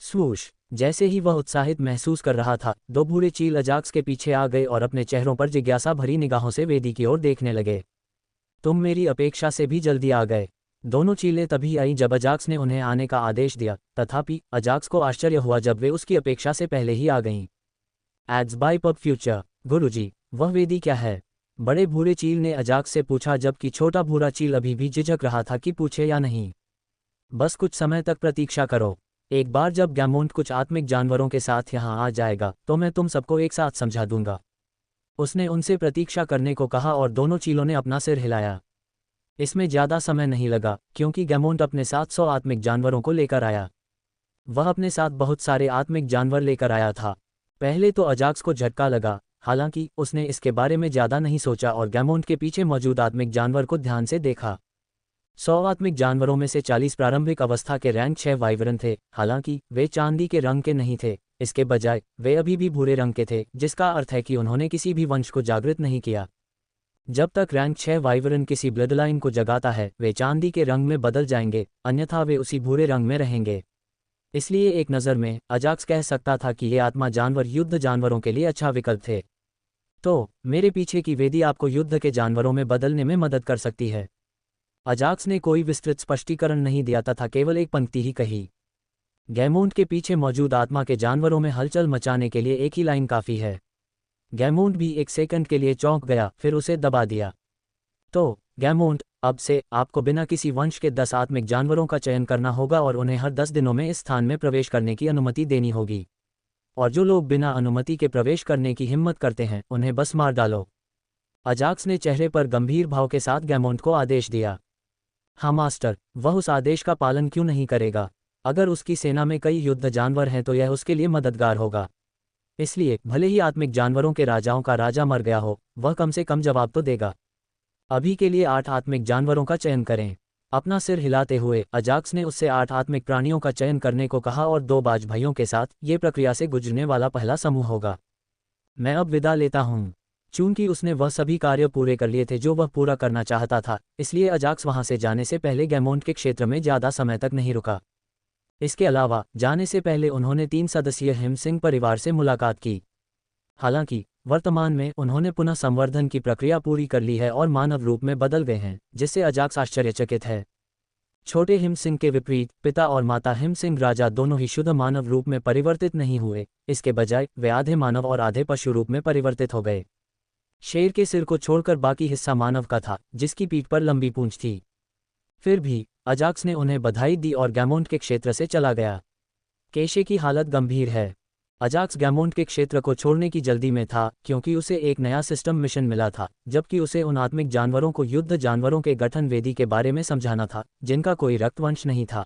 स्वूश, जैसे ही वह उत्साहित महसूस कर रहा था, 2 बूढ़े चील अजाक्स के पीछे आ गए और अपने चेहरों पर जिज्ञासा भरी निगाहों से वेदी की ओर देखने लगे। तुम मेरी अपेक्षा से भी जल्दी आ गए। दोनों चीलें तभी आई जब अजाक्स ने उन्हें आने का आदेश दिया, तथापि अजाक्स को आश्चर्य हुआ जब वे उसकी अपेक्षा से पहले ही आ गईं। Ads by PubFuture. गुरुजी, वह वेदी क्या है? बड़े भूरे चील ने अजाक्स से पूछा जबकि छोटा भूरा चील अभी भी झिझक रहा था कि पूछे या नहीं। बस कुछ समय तक प्रतीक्षा करो। एक बार जब गैमोंट कुछ आत्मिक जानवरों के साथ यहाँ आ जाएगा तो मैं तुम सबको एक साथ समझा दूंगा। उसने उनसे प्रतीक्षा करने को कहा और दोनों चीलों ने अपना सिर हिलाया। इसमें ज्यादा समय नहीं लगा क्योंकि गैमोंट अपने साथ 100 आत्मिक जानवरों को लेकर आया। वह अपने साथ बहुत सारे आत्मिक जानवर लेकर आया था। पहले तो अजाक्स को झटका लगा, हालांकि उसने इसके बारे में ज्यादा नहीं सोचा और गैमोंट के पीछे मौजूद आत्मिक जानवर को ध्यान से देखा। 100 आत्मिक जानवरों में से 40 प्रारंभिक अवस्था के रैंक 6 वाइवरन थे। हालांकि वे चांदी के रंग के नहीं थे, इसके बजाय वे अभी भी भूरे रंग के थे, जिसका अर्थ है कि उन्होंने किसी भी वंश को जागृत नहीं किया। जब तक रैंक 6 वाइवरन किसी ब्लडलाइन को जगाता है वे चांदी के रंग में बदल जाएंगे, अन्यथा वे उसी भूरे रंग में रहेंगे। इसलिए एक नज़र में अजाक्स कह सकता था कि ये आत्मा जानवर युद्ध जानवरों के लिए अच्छा विकल्प थे। तो मेरे पीछे की वेदी आपको युद्ध के जानवरों में बदलने में मदद कर सकती है। अजाक्स ने कोई विस्तृत स्पष्टीकरण नहीं दिया तथा केवल एक पंक्ति ही कही। गैमोंट के पीछे मौजूद आत्मा के जानवरों में हलचल मचाने के लिए एक ही लाइन काफ़ी है। गैमोंट भी एक सेकंड के लिए चौंक गया, फिर उसे दबा दिया। तो गैमोंट, अब से आपको बिना किसी वंश के 10 आत्मिक जानवरों का चयन करना होगा और उन्हें हर 10 दिनों में इस स्थान में प्रवेश करने की अनुमति देनी होगी। और जो लोग बिना अनुमति के प्रवेश करने की हिम्मत करते हैं उन्हें बस मार डालो। अजाक्स ने चेहरे पर गंभीर भाव के साथ गैमोंट को आदेश दिया। हाँ मास्टर, वह उस आदेश का पालन क्यों नहीं करेगा? अगर उसकी सेना में कई युद्ध जानवर हैं तो यह उसके लिए मददगार होगा। इसलिए भले ही आत्मिक जानवरों के राजाओं का राजा मर गया हो, वह कम से कम जवाब तो देगा। अभी के लिए 8 आत्मिक जानवरों का चयन करें। अपना सिर हिलाते हुए अजाक्स ने उससे 8 आत्मिक प्राणियों का चयन करने को कहा और 2 बाज भाइयों के साथ ये प्रक्रिया से गुजरने वाला पहला समूह होगा। मैं अब विदा लेता हूँ। चूंकि उसने वह सभी कार्य पूरे कर लिए थे जो वह पूरा करना चाहता था, इसलिए अजाक्स वहां से जाने से पहले गैमोंट के क्षेत्र में ज्यादा समय तक नहीं रुका। इसके अलावा जाने से पहले उन्होंने 3 सदस्यीय हिमसिंह परिवार से मुलाकात की। हालांकि वर्तमान में उन्होंने पुनः संवर्धन की प्रक्रिया पूरी कर ली है और मानव रूप में बदल गए हैं, जिससे अजाक्स आश्चर्यचकित है। छोटे हिमसिंह के विपरीत पिता और माता हिमसिंह राजा दोनों ही शुद्ध मानव रूप में परिवर्तित नहीं हुए, इसके बजाय वे आधे मानव और आधे पशु रूप में परिवर्तित हो गए। शेर के सिर को छोड़कर बाकी हिस्सा मानव का था, जिसकी पीठ पर लंबी पूंछ थी। फिर भी अजाक्स ने उन्हें बधाई दी और गैमोंट के क्षेत्र से चला गया। केशे की हालत गंभीर है। अजाक्स गैमोंट के क्षेत्र को छोड़ने की जल्दी में था क्योंकि उसे एक नया सिस्टम मिशन मिला था, जबकि उसे उन आत्मिक जानवरों को युद्ध जानवरों के गठन वेदी के बारे में समझाना था जिनका कोई रक्तवंश नहीं था।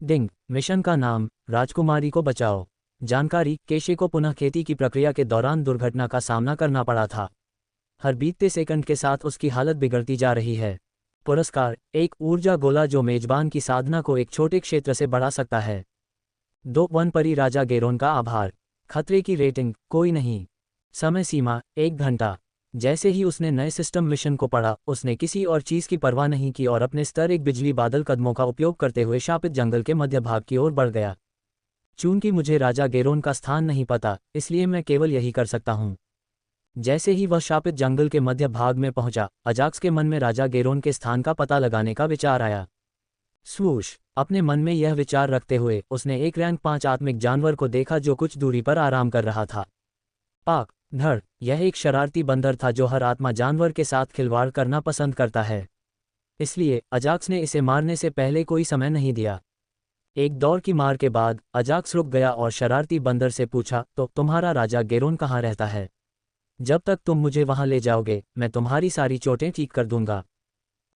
डिंग, मिशन का नाम, राजकुमारी को बचाओ। जानकारी, केशे को पुनः खेती की प्रक्रिया के दौरान दुर्घटना का सामना करना पड़ा था। हर बीतते सेकंड के साथ उसकी हालत बिगड़ती जा रही है। पुरस्कार, एक ऊर्जा गोला जो मेजबान की साधना को एक छोटे क्षेत्र से बढ़ा सकता है। 2 वन परी राजा गेरोन का आभार। खतरे की रेटिंग, कोई नहीं। समय सीमा, 1 घंटा। जैसे ही उसने नए सिस्टम मिशन को पढ़ा, उसने किसी और चीज़ की परवाह नहीं की और अपने स्तर एक बिजली बादल कदमों का उपयोग करते हुए शापित जंगल के मध्य भाग की ओर बढ़ गया। चूंकि मुझे राजा गेरोन का स्थान नहीं पता, इसलिए मैं केवल यही कर सकता हूँ। जैसे ही वह शापित जंगल के मध्य भाग में पहुंचा, अजाक्स के मन में राजा गेरोन के स्थान का पता लगाने का विचार आया। स्वूश, अपने मन में यह विचार रखते हुए उसने एक रैंक 5 आत्मिक जानवर को देखा जो कुछ दूरी पर आराम कर रहा था। पाक धड़, यह एक शरारती बंदर था जो हर आत्मा जानवर के साथ खिलवाड़ करना पसंद करता है। इसलिए अजाक्स ने इसे मारने से पहले कोई समय नहीं दिया। एक दौर की मार के बाद अजाक्स रुक गया और शरारती बंदर से पूछा, तो तुम्हारा राजा गेरोन कहाँ रहता है? जब तक तुम मुझे वहां ले जाओगे, मैं तुम्हारी सारी चोटें ठीक कर दूंगा।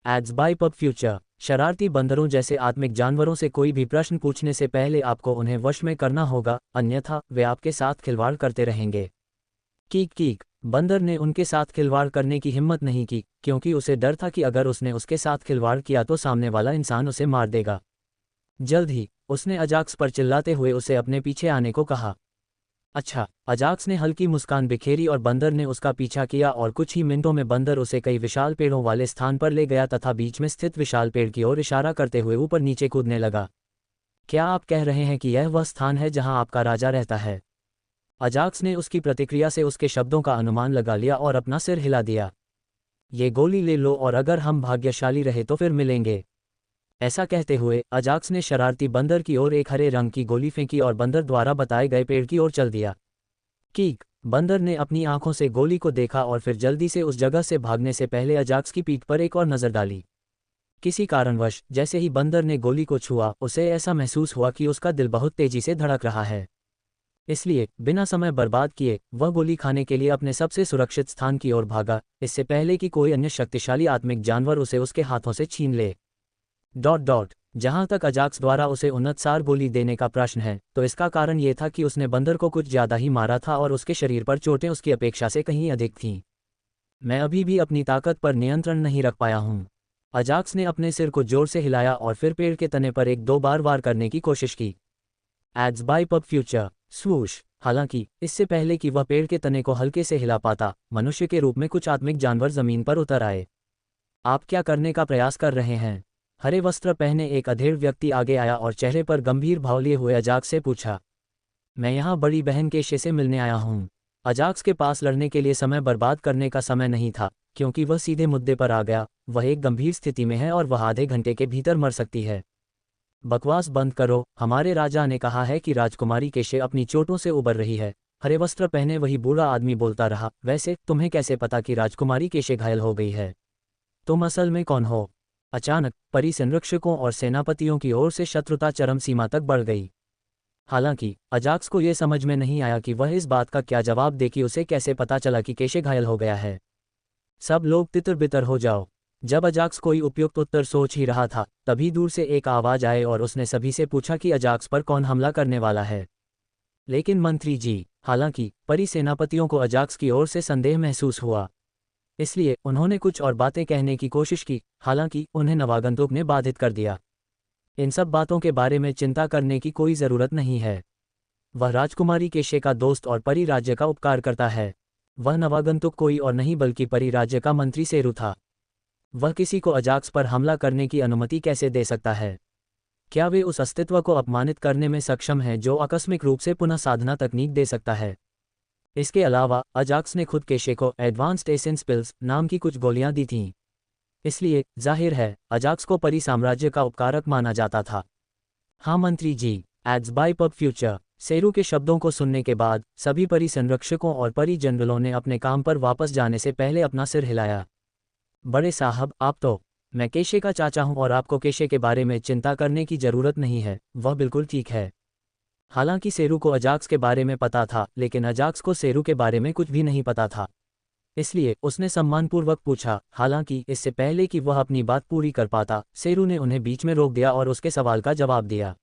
Ads by PubFuture. शरारती बंदरों जैसे आत्मिक जानवरों से कोई भी प्रश्न पूछने से पहले आपको उन्हें वश में करना होगा, अन्यथा वे आपके साथ खिलवाड़ करते रहेंगे। कीक कीक, बंदर ने उनके साथ खिलवाड़ करने की हिम्मत नहीं की क्योंकि उसे डर था कि अगर उसने उसके साथ खिलवाड़ किया तो सामने वाला इंसान उसे मार देगा। जल्द ही उसने अजाक्स पर चिल्लाते हुए उसे अपने पीछे आने को कहा। अच्छा, अजाक्स ने हल्की मुस्कान बिखेरी और बंदर ने उसका पीछा किया और कुछ ही मिनटों में बंदर उसे कई विशाल पेड़ों वाले स्थान पर ले गया तथा बीच में स्थित विशाल पेड़ की ओर इशारा करते हुए ऊपर नीचे कूदने लगा। क्या आप कह रहे हैं कि यह वह स्थान है जहां आपका राजा रहता है? अजाक्स ने उसकी प्रतिक्रिया से उसके शब्दों का अनुमान लगा लिया और अपना सिर हिला दिया। ये गोली ले लो और अगर हम भाग्यशाली रहे तो फिर मिलेंगे। ऐसा कहते हुए अजाक्स ने शरारती बंदर की ओर एक हरे रंग की गोली फेंकी और बंदर द्वारा बताए गए पेड़ की ओर चल दिया। कीक, बंदर ने अपनी आंखों से गोली को देखा और फिर जल्दी से उस जगह से भागने से पहले अजाक्स की पीठ पर एक और नज़र डाली। किसी कारणवश जैसे ही बंदर ने गोली को छुआ, उसे ऐसा महसूस हुआ कि उसका दिल बहुत तेजी से धड़क रहा है। इसलिए बिना समय बर्बाद किए वह गोली खाने के लिए अपने सबसे सुरक्षित स्थान की ओर भागा, इससे पहले कि कोई अन्य शक्तिशाली आत्मिक जानवर उसे उसके हाथों से छीन ले। जहां तक अजाक्स द्वारा उसे उन्नतसार गोली देने का प्रश्न है, तो इसका कारण ये था कि उसने बंदर को कुछ ज्यादा ही मारा था और उसके शरीर पर चोटें उसकी अपेक्षा से कहीं अधिक थीं। मैं अभी भी अपनी ताकत पर नियंत्रण नहीं रख पाया हूं। अजाक्स ने अपने सिर को जोर से हिलाया और फिर पेड़ के तने पर 1-2 बार वार करने की कोशिश की। Ads by PubFuture. Swoosh, हालांकि इससे पहले कि वह पेड़ के तने को हल्के से हिला पाता, मनुष्य के रूप में कुछ आत्मिक जानवर जमीन पर उतर आए। आप क्या करने का प्रयास कर रहे हैं? हरे वस्त्र पहने एक अधेड़ व्यक्ति आगे आया और चेहरे पर गंभीर भाव लिए हुए अजाक्स से पूछा। मैं यहाँ बड़ी बहन केशे से मिलने आया हूँ। अजाक्स के पास लड़ने के लिए समय बर्बाद करने का समय नहीं था क्योंकि वह सीधे मुद्दे पर आ गया। वह एक गंभीर स्थिति में है और वह आधे घंटे के भीतर मर सकती है। बकवास बंद करो, हमारे राजा ने कहा है कि राजकुमारी केशे अपनी चोटों से उबर रही है। हरे वस्त्र पहने वही बूढ़ा आदमी बोलता रहा। वैसे तुम्हें कैसे पता कि राजकुमारी केशे घायल हो गई है? तुम असल में कौन हो? अचानक परी संरक्षकों और सेनापतियों की ओर से शत्रुता चरम सीमा तक बढ़ गई। हालांकि अजाक्स को यह समझ में नहीं आया कि वह इस बात का क्या जवाब दे कि उसे कैसे पता चला कि केशे घायल हो गया है। सब लोग तितर बितर हो जाओ। जब अजाक्स कोई उपयुक्त उत्तर सोच ही रहा था, तभी दूर से एक आवाज आए और उसने सभी से पूछा कि अजाक्स पर कौन हमला करने वाला है। लेकिन मंत्री जी, हालांकि परी सेनापतियों को अजाक्स की ओर से संदेह महसूस हुआ, इसलिए उन्होंने कुछ और बातें कहने की कोशिश की, हालांकि उन्हें नवागंतुक ने बाधित कर दिया। इन सब बातों के बारे में चिंता करने की कोई ज़रूरत नहीं है। वह राजकुमारी केशे का दोस्त और परी राज्य का उपकार करता है। वह नवागंतुक कोई और नहीं बल्कि परी राज्य का मंत्री सेरू था। वह किसी को अजाक्स पर हमला करने की अनुमति कैसे दे सकता है? क्या वे उस अस्तित्व को अपमानित करने में सक्षम हैं जो आकस्मिक रूप से पुनः साधना तकनीक दे सकता है? इसके अलावा अजाक्स ने खुद केशे को एडवांस्ड एसेंस पिल्स नाम की कुछ गोलियां दी थीं। इसलिए जाहिर है अजाक्स को परी साम्राज्य का उपकारक माना जाता था। हाँ मंत्री जी, ads by pub future. Sheru के शब्दों को सुनने के बाद सभी परी संरक्षकों और परी जनरलों ने अपने काम पर वापस जाने से पहले अपना सिर हिलाया। बड़े साहब, आप तो, मैं केशे का चाचा हूं और आपको केशे के बारे में चिंता करने की जरूरत नहीं है, वह बिल्कुल ठीक है। हालांकि सेरू को अजाक्स के बारे में पता था, लेकिन अजाक्स को सेरू के बारे में कुछ भी नहीं पता था। इसलिए उसने सम्मानपूर्वक पूछा। हालांकि इससे पहले कि वह अपनी बात पूरी कर पाता, सेरू ने उन्हें बीच में रोक दिया और उसके सवाल का जवाब दिया।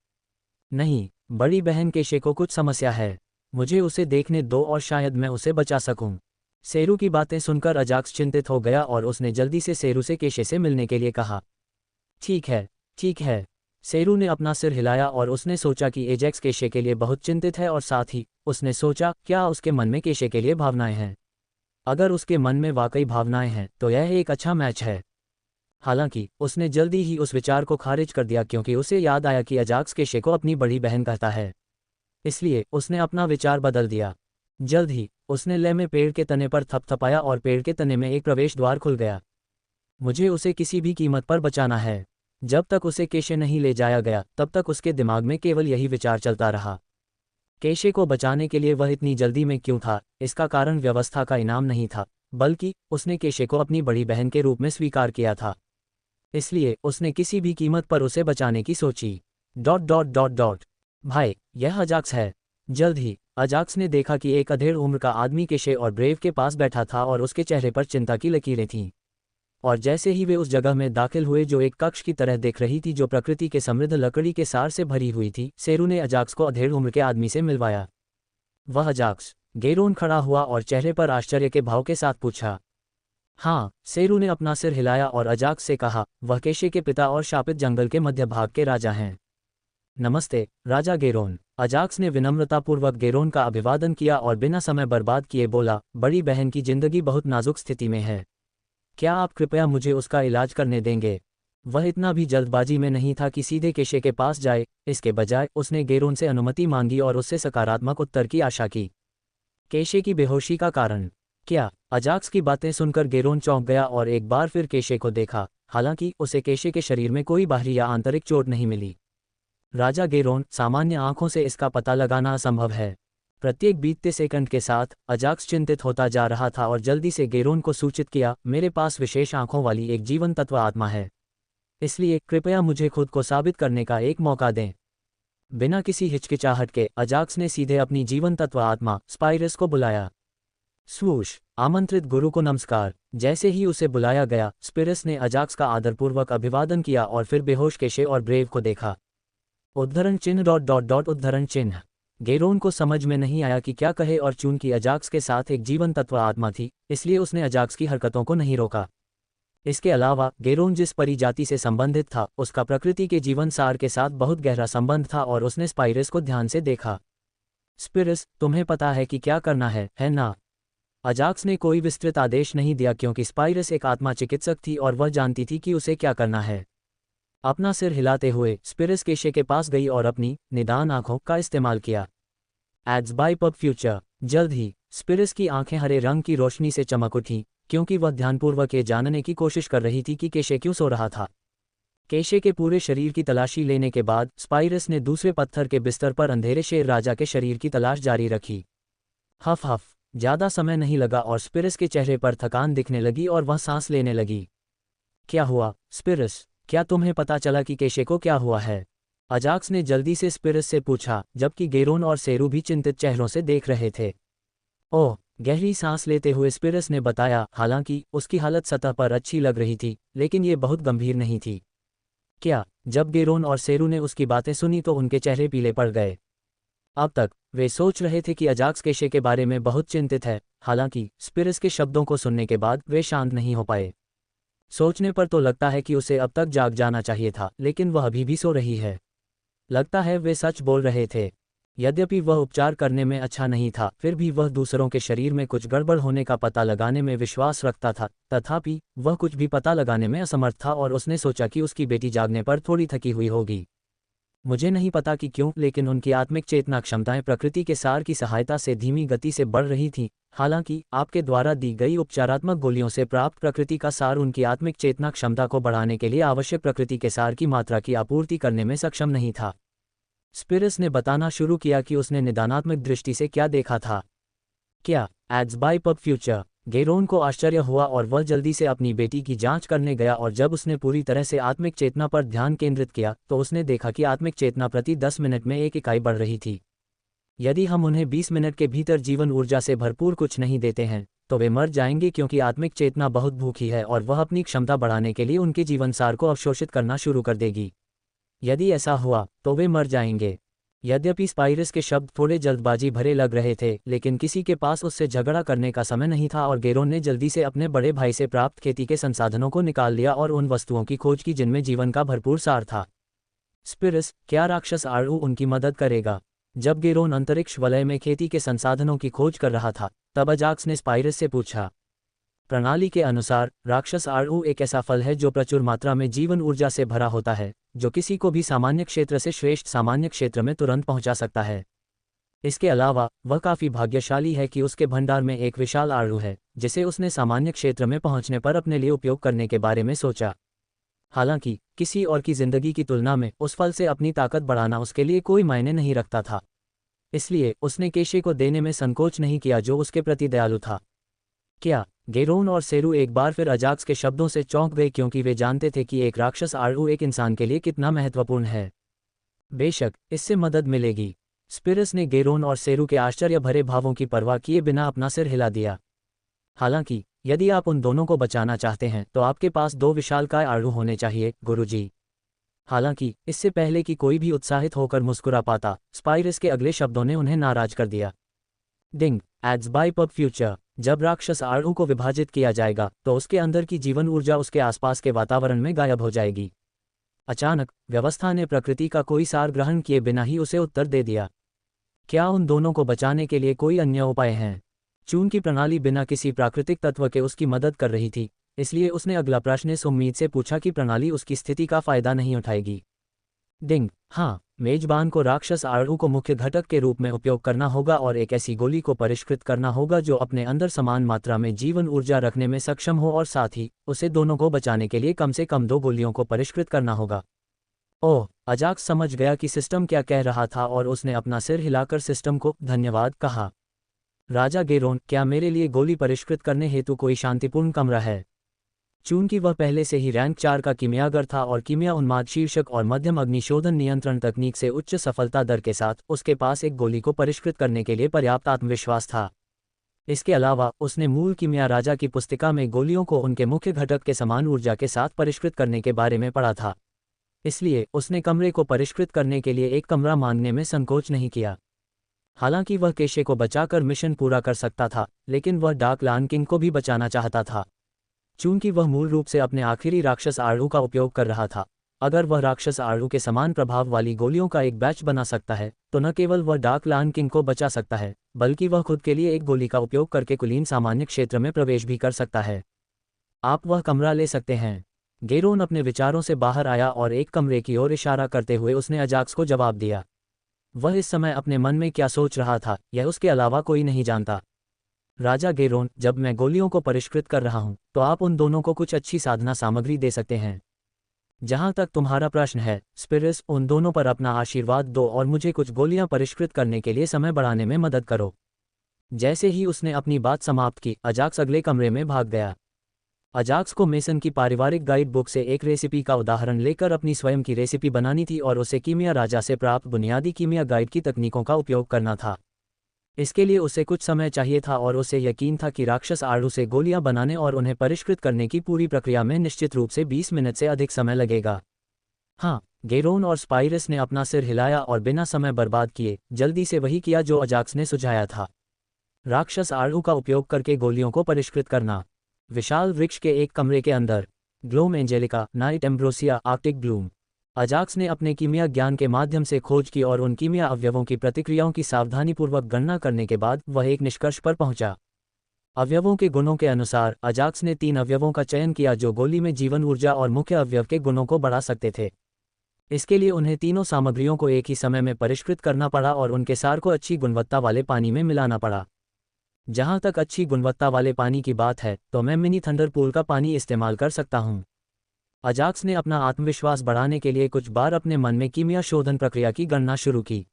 नहीं, बड़ी बहन केशे को कुछ समस्या है। मुझे उसे देखने दो और शायद मैं उसे बचा सकूं। सेरू की बातें सुनकर अजाक्स चिंतित हो गया और उसने जल्दी से सेरू से केशे से मिलने के लिए कहा। ठीक है, ठीक है। सेरू ने अपना सिर हिलाया और उसने सोचा कि एजेक्स केशे के लिए बहुत चिंतित है और साथ ही उसने सोचा, क्या उसके मन में केशे के लिए भावनाएं हैं? अगर उसके मन में वाकई भावनाएं हैं तो यह एक अच्छा मैच है। हालांकि उसने जल्दी ही उस विचार को खारिज कर दिया क्योंकि उसे याद आया कि अजाक्स केशे को अपनी बड़ी बहन कहता है। इसलिए उसने अपना विचार बदल दिया। जल्द ही उसने ले में पेड़ के तने पर थपथपाया और पेड़ के तने में एक प्रवेश द्वार खुल गया। मुझे उसे किसी भी कीमत पर बचाना है। जब तक उसे केशे नहीं ले जाया गया तब तक उसके दिमाग में केवल यही विचार चलता रहा। केशे को बचाने के लिए वह इतनी जल्दी में क्यों था? इसका कारण व्यवस्था का इनाम नहीं था, बल्कि उसने केशे को अपनी बड़ी बहन के रूप में स्वीकार किया था। इसलिए उसने किसी भी कीमत पर उसे बचाने की सोची। ... भाई, यह अजाक्स है। जल्द ही अजाक्स ने देखा कि एक अधेड़ उम्र का आदमी केशे और ब्रेव के पास बैठा था और उसके चेहरे पर चिंता की लकीरें थीं। और जैसे ही वे उस जगह में दाखिल हुए जो एक कक्ष की तरह दिख रही थी, जो प्रकृति के समृद्ध लकड़ी के सार से भरी हुई थी, सेरू ने अजाक्स को अधेड़ उम्र के आदमी से मिलवाया। वह अजाक्स? गेरोन खड़ा हुआ और चेहरे पर आश्चर्य के भाव के साथ पूछा। हाँ, सेरू ने अपना सिर हिलाया और अजाक्स से कहा, वह केशे के पिता और शापित जंगल के मध्य भाग के राजा हैं। नमस्ते, राजा गेरोन। अजाक्स ने विनम्रतापूर्वक गेरोन का अभिवादन किया और बिना समय बर्बाद किए बोला, बड़ी बहन की जिंदगी बहुत नाजुक स्थिति में है। क्या आप कृपया मुझे उसका इलाज करने देंगे? वह इतना भी जल्दबाजी में नहीं था कि सीधे केशे के पास जाए। इसके बजाय उसने गेरोन से अनुमति मांगी और उससे सकारात्मक उत्तर की आशा की। केशे की बेहोशी का कारण क्या? अजाक्स की बातें सुनकर गेरोन चौंक गया और एक बार फिर केशे को देखा। हालांकि उसे केशे के शरीर में कोई बाहरी या आंतरिक चोट नहीं मिली। राजा गेरोन, सामान्य आंखों से इसका पता लगाना असंभव है। प्रत्येक बीतते सेकंड के साथ अजाक्स चिंतित होता जा रहा था और जल्दी से गेरोन को सूचित किया, मेरे पास विशेष आंखों वाली एक जीवन तत्व आत्मा है। इसलिए कृपया मुझे खुद को साबित करने का एक मौका दें। बिना किसी हिचकिचाहट के अजाक्स ने सीधे अपनी जीवन तत्व आत्मा स्पाइरस को बुलाया। स्वूश, आमंत्रित गुरु को नमस्कार। जैसे ही उसे बुलाया गया, स्पिरस ने अजाक्स का आदरपूर्वक अभिवादन किया और फिर बेहोश केशे और ब्रेव को देखा। उद्धरण चिन्ह ... गेरोन को समझ में नहीं आया कि क्या कहे और चूंकि अजाक्स के साथ एक जीवन तत्व आत्मा थी, इसलिए उसने अजाक्स की हरकतों को नहीं रोका। इसके अलावा गेरोन जिस परिजाति से संबंधित था, उसका प्रकृति के जीवन सार के साथ बहुत गहरा संबंध था और उसने स्पाइरस को ध्यान से देखा। स्पिरस, तुम्हें पता है कि क्या करना है ना? अजाक्स ने कोई विस्तृत आदेश नहीं दिया क्योंकि स्पाइरस एक आत्मा चिकित्सक थी और वह जानती थी कि उसे क्या करना है। अपना सिर हिलाते हुए स्पिरस केशे के पास गई और अपनी निदान आंखों का इस्तेमाल किया। Ads by PubFuture. जल्द ही स्पिरस की आंखें हरे रंग की रोशनी से चमक उठीं, क्योंकि वह ध्यानपूर्वक ये जानने की कोशिश कर रही थी कि केशे क्यों सो रहा था। केशे के पूरे शरीर की तलाशी लेने के बाद स्पाइरस ने दूसरे पत्थर के बिस्तर पर अंधेरे शेर राजा के शरीर की तलाश जारी रखी। हफ हफ। ज्यादा समय नहीं लगा और स्पिरस के चेहरे पर थकान दिखने लगी और वह सांस लेने लगी। क्या हुआ स्पिरस? क्या तुम्हें पता चला कि केशे को क्या हुआ है? अजाक्स ने जल्दी से स्पिरस से पूछा, जबकि गेरोन और सेरू भी चिंतित चेहरों से देख रहे थे। ओह, गहरी सांस लेते हुए स्पिरस ने बताया, हालांकि उसकी हालत सतह पर अच्छी लग रही थी, लेकिन ये बहुत गंभीर नहीं थी। क्या? जब गेरोन और सेरू ने उसकी बातें सुनी तो उनके चेहरे पीले पड़ गए। अब तक वे सोच रहे थे कि अजाक्स केशे के बारे में बहुत चिंतित है। हालांकि स्पिरस के शब्दों को सुनने के बाद वे शांत नहीं हो पाए। सोचने पर तो लगता है कि उसे अब तक जाग जाना चाहिए था, लेकिन वह अभी भी सो रही है। लगता है वे सच बोल रहे थे। यद्यपि वह उपचार करने में अच्छा नहीं था, फिर भी वह दूसरों के शरीर में कुछ गड़बड़ होने का पता लगाने में विश्वास रखता था। तथापि वह कुछ भी पता लगाने में असमर्थ था और उसने सोचा कि उसकी बेटी जागने पर थोड़ी थकी हुई होगी। मुझे नहीं पता कि क्यों, लेकिन उनकी आत्मिक चेतना क्षमताएं प्रकृति के सार की सहायता से धीमी गति से बढ़ रही थीं। हालांकि आपके द्वारा दी गई उपचारात्मक गोलियों से प्राप्त प्रकृति का सार उनकी आत्मिक चेतना क्षमता को बढ़ाने के लिए आवश्यक प्रकृति के सार की मात्रा की आपूर्ति करने में सक्षम नहीं था। स्पिरस ने बताना शुरू किया कि उसने निदानात्मक दृष्टि से क्या देखा था। क्या? Ads by PubFuture. Geron को आश्चर्य हुआ और वह जल्दी से अपनी बेटी की जांच करने गया और जब उसने पूरी तरह से आत्मिक चेतना पर ध्यान केंद्रित किया तो उसने देखा कि आत्मिक चेतना प्रति 10 मिनट में 1 इकाई बढ़ रही थी। यदि हम उन्हें 20 मिनट के भीतर जीवन ऊर्जा से भरपूर कुछ नहीं देते हैं तो वे मर जाएंगे, क्योंकि आत्मिक चेतना बहुत भूखी है और वह अपनी क्षमता बढ़ाने के लिए उनके जीवनसार को अवशोषित करना शुरू कर देगी। यदि ऐसा हुआ तो वे मर जाएंगे। यद्यपि स्पाइरस के शब्द थोड़े जल्दबाजी भरे लग रहे थे, लेकिन किसी के पास उससे झगड़ा करने का समय नहीं था और गेरोन ने जल्दी से अपने बड़े भाई से प्राप्त खेती के संसाधनों को निकाल लिया और उन वस्तुओं की खोज की जिनमें जीवन का भरपूर सार था। स्पिरस, क्या राक्षस आड़ू उनकी मदद करेगा? जब गेरोन अंतरिक्ष वलय में खेती के संसाधनों की खोज कर रहा था, तब अजाक्स ने स्पाइरस से पूछा। प्रणाली के अनुसार राक्षस आड़ू एक ऐसा फल है जो प्रचुर मात्रा में जीवन ऊर्जा से भरा होता है, जो किसी को भी सामान्य क्षेत्र से श्रेष्ठ सामान्य क्षेत्र में तुरंत पहुंचा सकता है। इसके अलावा वह काफी भाग्यशाली है कि उसके भंडार में एक विशाल आड़ू है, जिसे उसने सामान्य क्षेत्र में पहुंचने पर अपने लिए उपयोग करने के बारे में सोचा। हालांकि किसी और की जिंदगी की तुलना में उस फल से अपनी ताकत बढ़ाना उसके लिए कोई मायने नहीं रखता था, इसलिए उसने केशे को देने में संकोच नहीं किया, जो उसके प्रति दयालु था। क्या? गेरोन और सेरू एक बार फिर अजाक्स के शब्दों से चौंक गए, क्योंकि वे जानते थे कि एक राक्षस आड़ू एक इंसान के लिए कितना महत्वपूर्ण है। बेशक इससे मदद मिलेगी। स्पिरस ने गेरोन और सेरू के आश्चर्य भरे भावों की परवाह किए बिना अपना सिर हिला दिया। हालांकि यदि आप उन दोनों को बचाना चाहते हैं तो आपके पास 2 विशालकाय आड़ू होने चाहिए, गुरुजी। हालांकि इससे पहले कि कोई भी उत्साहित होकर मुस्कुरा पाता, स्पाइरस के अगले शब्दों ने उन्हें नाराज कर दिया। डिंग एड्स बाय पब फ्यूचर। जब राक्षस आड़ू को विभाजित किया जाएगा तो उसके अंदर की जीवन ऊर्जा उसके आसपास के वातावरण में गायब हो जाएगी। अचानक व्यवस्था ने प्रकृति का कोई सार ग्रहण किए बिना ही उसे उत्तर दे दिया। क्या उन दोनों को बचाने के लिए कोई अन्य उपाय हैं? चून की प्रणाली बिना किसी प्राकृतिक तत्व के उसकी मदद कर रही थी, इसलिए उसने अगला प्रश्न इस उम्मीद से पूछा कि प्रणाली उसकी स्थिति का फायदा नहीं उठाएगी। डिंग हाँ, मेजबान को राक्षस आड़ू को मुख्य घटक के रूप में उपयोग करना होगा और एक ऐसी गोली को परिष्कृत करना होगा जो अपने अंदर समान मात्रा में जीवन ऊर्जा रखने में सक्षम हो, और साथ ही उसे दोनों को बचाने के लिए कम से कम 2 गोलियों को परिष्कृत करना होगा। ओह, अजाक्स समझ गया कि सिस्टम क्या कह रहा था और उसने अपना सिर हिलाकर सिस्टम को धन्यवाद कहा। राजा गेरोन, क्या मेरे लिए गोली परिष्कृत करने हेतु कोई शांतिपूर्ण कमरा है? चूंकि वह पहले से ही रैंक 4 का कीमियागर था और कीमिया उन्माद शीर्षक और मध्यम अग्निशोधन नियंत्रण तकनीक से उच्च सफलता दर के साथ उसके पास एक गोली को परिष्कृत करने के लिए पर्याप्त आत्मविश्वास था। इसके अलावा उसने मूल कीमिया राजा की पुस्तिका में गोलियों को उनके मुख्य घटक के समान ऊर्जा के साथ परिष्कृत करने के बारे में पढ़ा था, इसलिए उसने कमरे को परिष्कृत करने के लिए एक कमरा मांगने में संकोच नहीं किया। हालांकि वह केशे को बचाकर मिशन पूरा कर सकता था, लेकिन वह डार्क लान किंग को भी बचाना चाहता था। चूंकि वह मूल रूप से अपने आखिरी राक्षस आड़ू का उपयोग कर रहा था, अगर वह राक्षस आड़ू के समान प्रभाव वाली गोलियों का एक बैच बना सकता है तो न केवल वह डार्क लान किंग को बचा सकता है, बल्कि वह खुद के लिए एक गोली का उपयोग करके कुलीन सामान्य क्षेत्र में प्रवेश भी कर सकता है। आप वह कमरा ले सकते हैं। गेरोन अपने विचारों से बाहर आया और एक कमरे की ओर इशारा करते हुए उसने अजाक्स को जवाब दिया। वह इस समय अपने मन में क्या सोच रहा था यह उसके अलावा कोई नहीं जानता। राजा गेरोन, जब मैं गोलियों को परिष्कृत कर रहा हूं तो आप उन दोनों को कुछ अच्छी साधना सामग्री दे सकते हैं। जहां तक तुम्हारा प्रश्न है स्पिरिस, उन दोनों पर अपना आशीर्वाद दो और मुझे कुछ गोलियां परिष्कृत करने के लिए समय बढ़ाने में मदद करो। जैसे ही उसने अपनी बात समाप्त की, अजाक्स अगले कमरे में भाग गया। अजाक्स को मेसन की पारिवारिक गाइड बुक से एक रेसिपी का उदाहरण लेकर अपनी स्वयं की रेसिपी बनानी थी और उसे कीमिया राजा से प्राप्त बुनियादी कीमिया गाइड की तकनीकों का उपयोग करना था। इसके लिए उसे कुछ समय चाहिए था और उसे यकीन था कि राक्षस आड़ू से गोलियां बनाने और उन्हें परिष्कृत करने की पूरी प्रक्रिया में निश्चित रूप से 20 मिनट से अधिक समय लगेगा। हाँ, गेरोन और स्पाइरस ने अपना सिर हिलाया और बिना समय बर्बाद किए जल्दी से वही किया जो अजाक्स ने सुझाया था। राक्षस आड़ू का उपयोग करके गोलियों को परिष्कृत करना। विशाल वृक्ष के एक कमरे के अंदर। Gloam angelica, night ambrosia, arctic bloom. Ajax ने अपने कीमिया ज्ञान के माध्यम से खोज की और उन कीमिया अवयवों की प्रतिक्रियाओं की सावधानीपूर्वक गणना करने के बाद वह एक निष्कर्ष पर पहुंचा। अवयवों के गुणों के अनुसार अजाक्स ने 3 अवयवों का चयन किया जो गोली में जीवन ऊर्जा और मुख्य अवयव के गुणों को बढ़ा सकते थे। इसके लिए उन्हें तीनों सामग्रियों को एक ही समय में परिष्कृत करना पड़ा और उनके सार को अच्छी गुणवत्ता वाले पानी में मिलाना पड़ा। जहां तक अच्छी गुणवत्ता वाले पानी की बात है तो मैं मिनी थंडर पूल का पानी इस्तेमाल कर सकता हूं। अजाक्स ने अपना आत्मविश्वास बढ़ाने के लिए कुछ बार अपने मन में कीमिया शोधन प्रक्रिया की गणना शुरू की।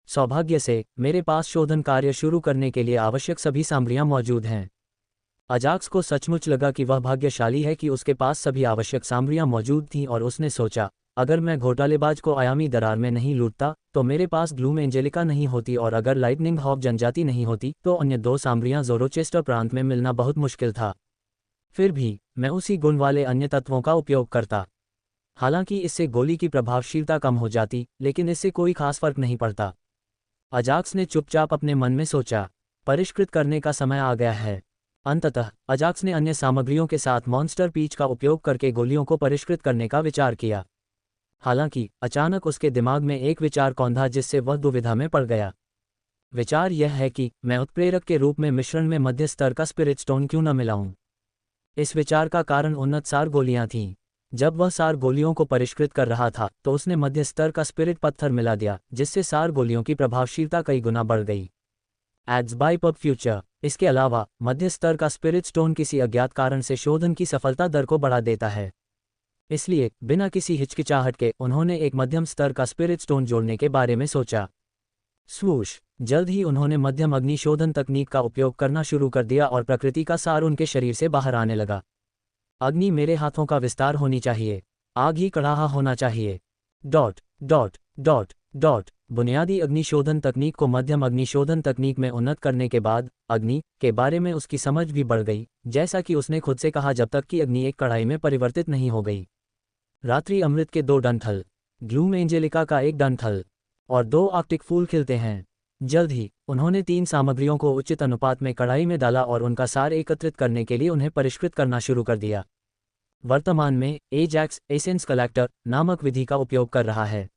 सौभाग्य से मेरे पास शोधन कार्य शुरू करने के लिए आवश्यक सभी सामग्रियां मौजूद हैं। अजाक्स को सचमुच लगा कि वह भाग्यशाली है कि उसके पास सभी आवश्यक सामग्रियां मौजूद थीं और उसने सोचा, अगर मैं घोटालेबाज को आयामी दरार में नहीं लूटता तो मेरे पास ग्लूम एंजेलिका नहीं होती, और अगर लाइटनिंग हॉक जनजाति नहीं होती तो अन्य दो सामग्रियां ज़ोरोचेस्टर प्रांत में मिलना बहुत मुश्किल था। फिर भी मैं उसी गुण वाले अन्य तत्वों का उपयोग करता। हालांकि इससे गोली की प्रभावशीलता कम हो जाती, लेकिन इससे कोई खास फर्क नहीं पड़ता। अजाक्स ने चुपचाप अपने मन में सोचा, परिष्कृत करने का समय आ गया है। अंततः अजाक्स ने अन्य सामग्रियों के साथ मॉन्स्टर पीच का उपयोग करके गोलियों को परिष्कृत करने का विचार किया। हालांकि अचानक उसके दिमाग में एक विचार कौंधा जिससे वह दुविधा में पड़ गया। विचार यह है कि मैं उत्प्रेरक के रूप में मिश्रण में मध्य स्तर का स्पिरिट स्टोन क्यों न मिलाऊं। इस विचार का कारण उन्नत सार गोलियां थीं। जब वह सार गोलियों को परिष्कृत कर रहा था तो उसने मध्य स्तर का स्पिरिट पत्थर मिला दिया, जिससे सार गोलियों की प्रभावशीलता कई गुना बढ़ गई। Ads by PubFuture. इसके अलावा मध्य स्तर का स्पिरिट स्टोन किसी अज्ञात कारण से शोधन की सफलता दर को बढ़ा देता है। इसलिए बिना किसी हिचकिचाहट के उन्होंने एक मध्यम स्तर का स्पिरिट स्टोन जोड़ने के बारे में सोचा। स्वूश। जल्द ही उन्होंने मध्यम अग्नि शोधन तकनीक का उपयोग करना शुरू कर दिया और प्रकृति का सार उनके शरीर से बाहर आने लगा। अग्नि मेरे हाथों का विस्तार होनी चाहिए। आग ही कड़ाहा होना चाहिए। Dot dot dot dot. बुनियादी अग्निशोधन तकनीक को मध्यम अग्निशोधन तकनीक में उन्नत करने के बाद अग्नि के बारे में उसकी समझ भी बढ़ गई, जैसा कि उसने खुद से कहा, जब तक कि अग्नि एक कढ़ाई में परिवर्तित नहीं हो गई। रात्रि अमृत के 2 डंठल, ग्लूम एंजेलिका का 1 डंठल और 2 आर्कटिक फूल खिलते हैं। जल्द ही उन्होंने 3 सामग्रियों को उचित अनुपात में कढ़ाई में डाला और उनका सार एकत्रित करने के लिए उन्हें परिष्कृत करना शुरू कर दिया। वर्तमान में एजैक्स एसेंस कलेक्टर नामक विधि का उपयोग कर रहा है।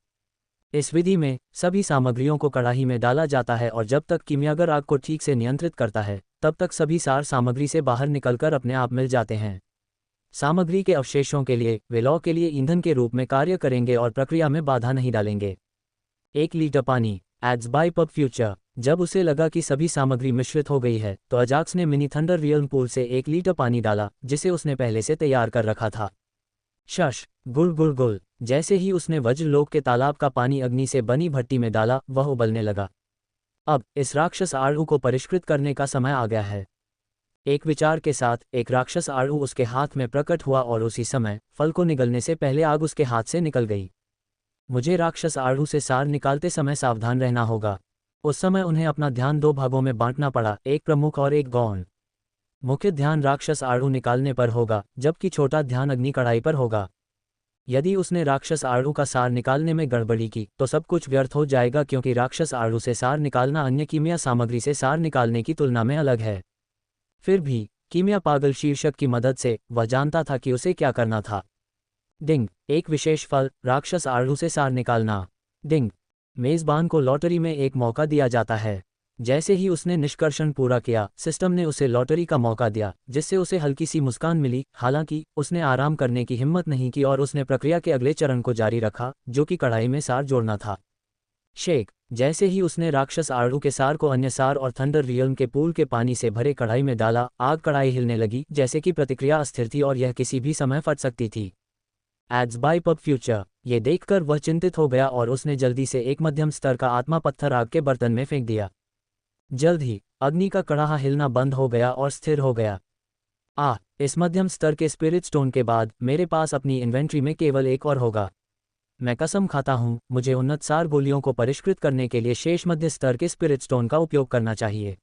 इस विधि में सभी सामग्रियों को कढ़ाई में डाला जाता है और जब तक कीमियागर आग को ठीक से नियंत्रित करता है तब तक सभी सार सामग्री से बाहर निकलकर अपने आप मिल जाते हैं। सामग्री के अवशेषों के लिए वे लौ के लिए ईंधन के रूप में कार्य करेंगे और प्रक्रिया में बाधा नहीं डालेंगे। 1 लीटर पानी। Ads by PubFuture. जब उसे लगा कि सभी सामग्री मिश्रित हो गई है तो अजाक्स ने मिनी थंडर रियल्म पूल से 1 लीटर पानी डाला, जिसे उसने पहले से तैयार कर रखा था। शश गुल गुल गुल। जैसे ही उसने वज्रलोक के तालाब का पानी अग्नि से बनी भट्टी में डाला, वह उबलने लगा। अब इस राक्षस आड़ू को परिष्कृत करने का समय आ गया है। एक विचार के साथ एक राक्षस आड़ू उसके हाथ में प्रकट हुआ और उसी समय फल को निगलने से पहले आग उसके हाथ से निकल गई। मुझे राक्षस आड़ू से सार निकालते समय सावधान रहना होगा। उस समय उन्हें अपना ध्यान 2 भागों में बांटना पड़ा, एक प्रमुख और एक गौण। मुख्य ध्यान राक्षस आड़ू निकालने पर होगा, जबकि छोटा ध्यान अग्नि कढ़ाई पर होगा। यदि उसने राक्षस आड़ू का सार निकालने में गड़बड़ी की तो सब कुछ व्यर्थ हो जाएगा, क्योंकि राक्षस आड़ू से सार निकालना अन्य कीमिया सामग्री से सार निकालने की तुलना में अलग है। फिर भी कीमिया पागल शीर्षक की मदद से वह जानता था कि उसे क्या करना था। डिंग। एक विशेष फल, राक्षस आड़ू से सार निकालना। डिंग। मेज़बान को लॉटरी में एक मौका दिया जाता है। जैसे ही उसने निष्कर्षण पूरा किया, सिस्टम ने उसे लॉटरी का मौका दिया, जिससे उसे हल्की सी मुस्कान मिली। हालांकि उसने आराम करने की हिम्मत नहीं की और उसने प्रक्रिया के अगले चरण को जारी रखा, जो कि कढ़ाई में सार जोड़ना था। शेक। जैसे ही उसने राक्षस आड़ू के सार को अन्य सार और थंडर रियल्म के पूल के पानी से भरे कढ़ाई में डाला, आग कढ़ाई हिलने लगी, जैसे कि प्रतिक्रिया अस्थिर थी और यह किसी भी समय फट सकती थी। Ads by PubFuture. ये देखकर वह चिंतित हो गया और उसने जल्दी से एक मध्यम स्तर का आत्मा पत्थर आग के बर्तन में फेंक दिया। जल्द ही अग्नि का कड़ाहा हिलना बंद हो गया और स्थिर हो गया। इस मध्यम स्तर के स्पिरिट स्टोन के बाद मेरे पास अपनी इन्वेंट्री में केवल एक और होगा। मैं कसम खाता हूँ, मुझे उन्नत सार गोलियों को परिष्कृत करने के लिए शेष मध्य स्तर के स्पिरिट स्टोन का उपयोग करना चाहिए।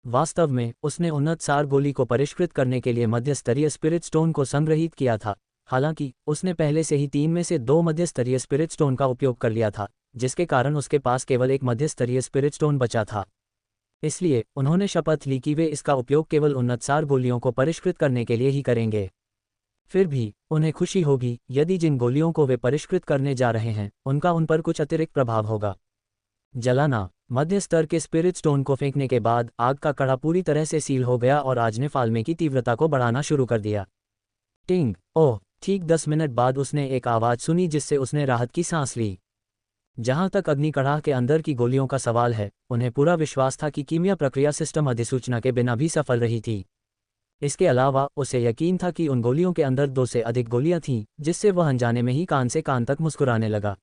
वास्तव में उसने उन्नत सार गोली को परिष्कृत करने के लिए मध्य स्तरीय स्पिरिट स्टोन को संग्रहित किया था। हालांकि उसने पहले से ही 3 में से 2 मध्य स्तरीय स्पिरिट स्टोन का उपयोग कर लिया था, जिसके कारण उसके पास केवल एक मध्य स्तरीय स्पिरिट स्टोन बचा था। इसलिए उन्होंने शपथ ली कि वे इसका उपयोग केवल उन्नत सार गोलियों को परिष्कृत करने के लिए ही करेंगे। फिर भी उन्हें खुशी होगी यदि जिन गोलियों को वे परिष्कृत करने जा रहे हैं उनका उन पर कुछ अतिरिक्त प्रभाव होगा। जलाना। मध्य स्तर के स्पिरिट स्टोन को फेंकने के बाद आग का कड़ा पूरी तरह से सील हो गया और आग ने फालमे की तीव्रता को बढ़ाना शुरू कर दिया। टिंग। ओह। ठीक 10 मिनट बाद उसने एक आवाज़ सुनी, जिससे उसने राहत की सांस ली। जहां तक अग्नि कड़ाह के अंदर की गोलियों का सवाल है, उन्हें पूरा विश्वास था कि कीमिया प्रक्रिया सिस्टम अधिसूचना के बिना भी सफल रही थी। इसके अलावा उसे यकीन था कि उन गोलियों के अंदर 2 से अधिक गोलियां थीं, जिससे वह अनजाने में ही कान से कान तक मुस्कुराने लगा।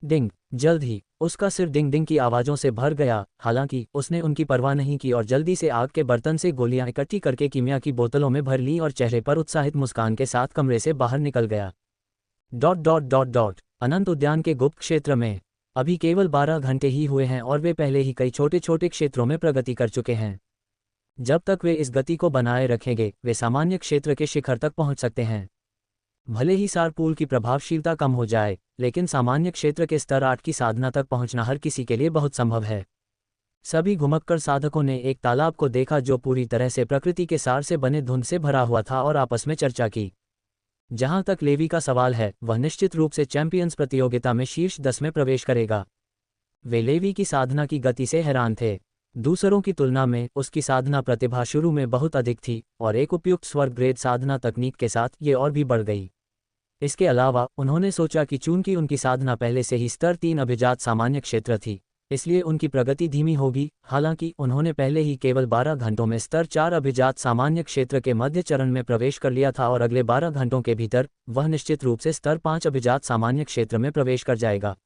डिंग। जल्द ही उसका सिर डिंग डिंग की आवाज़ों से भर गया। हालांकि उसने उनकी परवाह नहीं की और जल्दी से आग के बर्तन से गोलियां इकट्ठी करके कीमिया की बोतलों में भर ली और चेहरे पर उत्साहित मुस्कान के साथ कमरे से बाहर निकल गया। अनंत उद्यान के गुप्त क्षेत्र में अभी केवल 12 घंटे ही हुए हैं और वे पहले ही कई छोटे छोटे क्षेत्रों में प्रगति कर चुके हैं। जब तक वे इस गति को बनाए रखेंगे, वे सामान्य क्षेत्र के शिखर तक पहुंच सकते हैं। भले ही सार पूल की प्रभावशीलता कम हो जाए, लेकिन सामान्य क्षेत्र के स्तर 8 की साधना तक पहुंचना हर किसी के लिए बहुत संभव है। सभी घुमक्कड़ साधकों ने एक तालाब को देखा जो पूरी तरह से प्रकृति के सार से बने धुंध से भरा हुआ था और आपस में चर्चा की। जहां तक लेवी का सवाल है, वह निश्चित रूप से चैंपियंस प्रतियोगिता में शीर्ष 10 में प्रवेश करेगा। वे लेवी की साधना की गति से हैरान थे। दूसरों की तुलना में उसकी साधना प्रतिभा शुरू में बहुत अधिक थी और एक उपयुक्त स्वर्ग ग्रेड साधना तकनीक के साथ ये और भी बढ़ गई। इसके अलावा उन्होंने सोचा कि चूंकि उनकी साधना पहले से ही स्तर 3 अभिजात सामान्य क्षेत्र थी, इसलिए उनकी प्रगति धीमी होगी। हालांकि उन्होंने पहले ही केवल 12 घंटों में स्तर 4 अभिजात सामान्य क्षेत्र के मध्य चरण में प्रवेश कर लिया था और अगले 12 घंटों के भीतर वह निश्चित रूप से स्तर 5 अभिजात सामान्य क्षेत्र में प्रवेश कर जाएगा।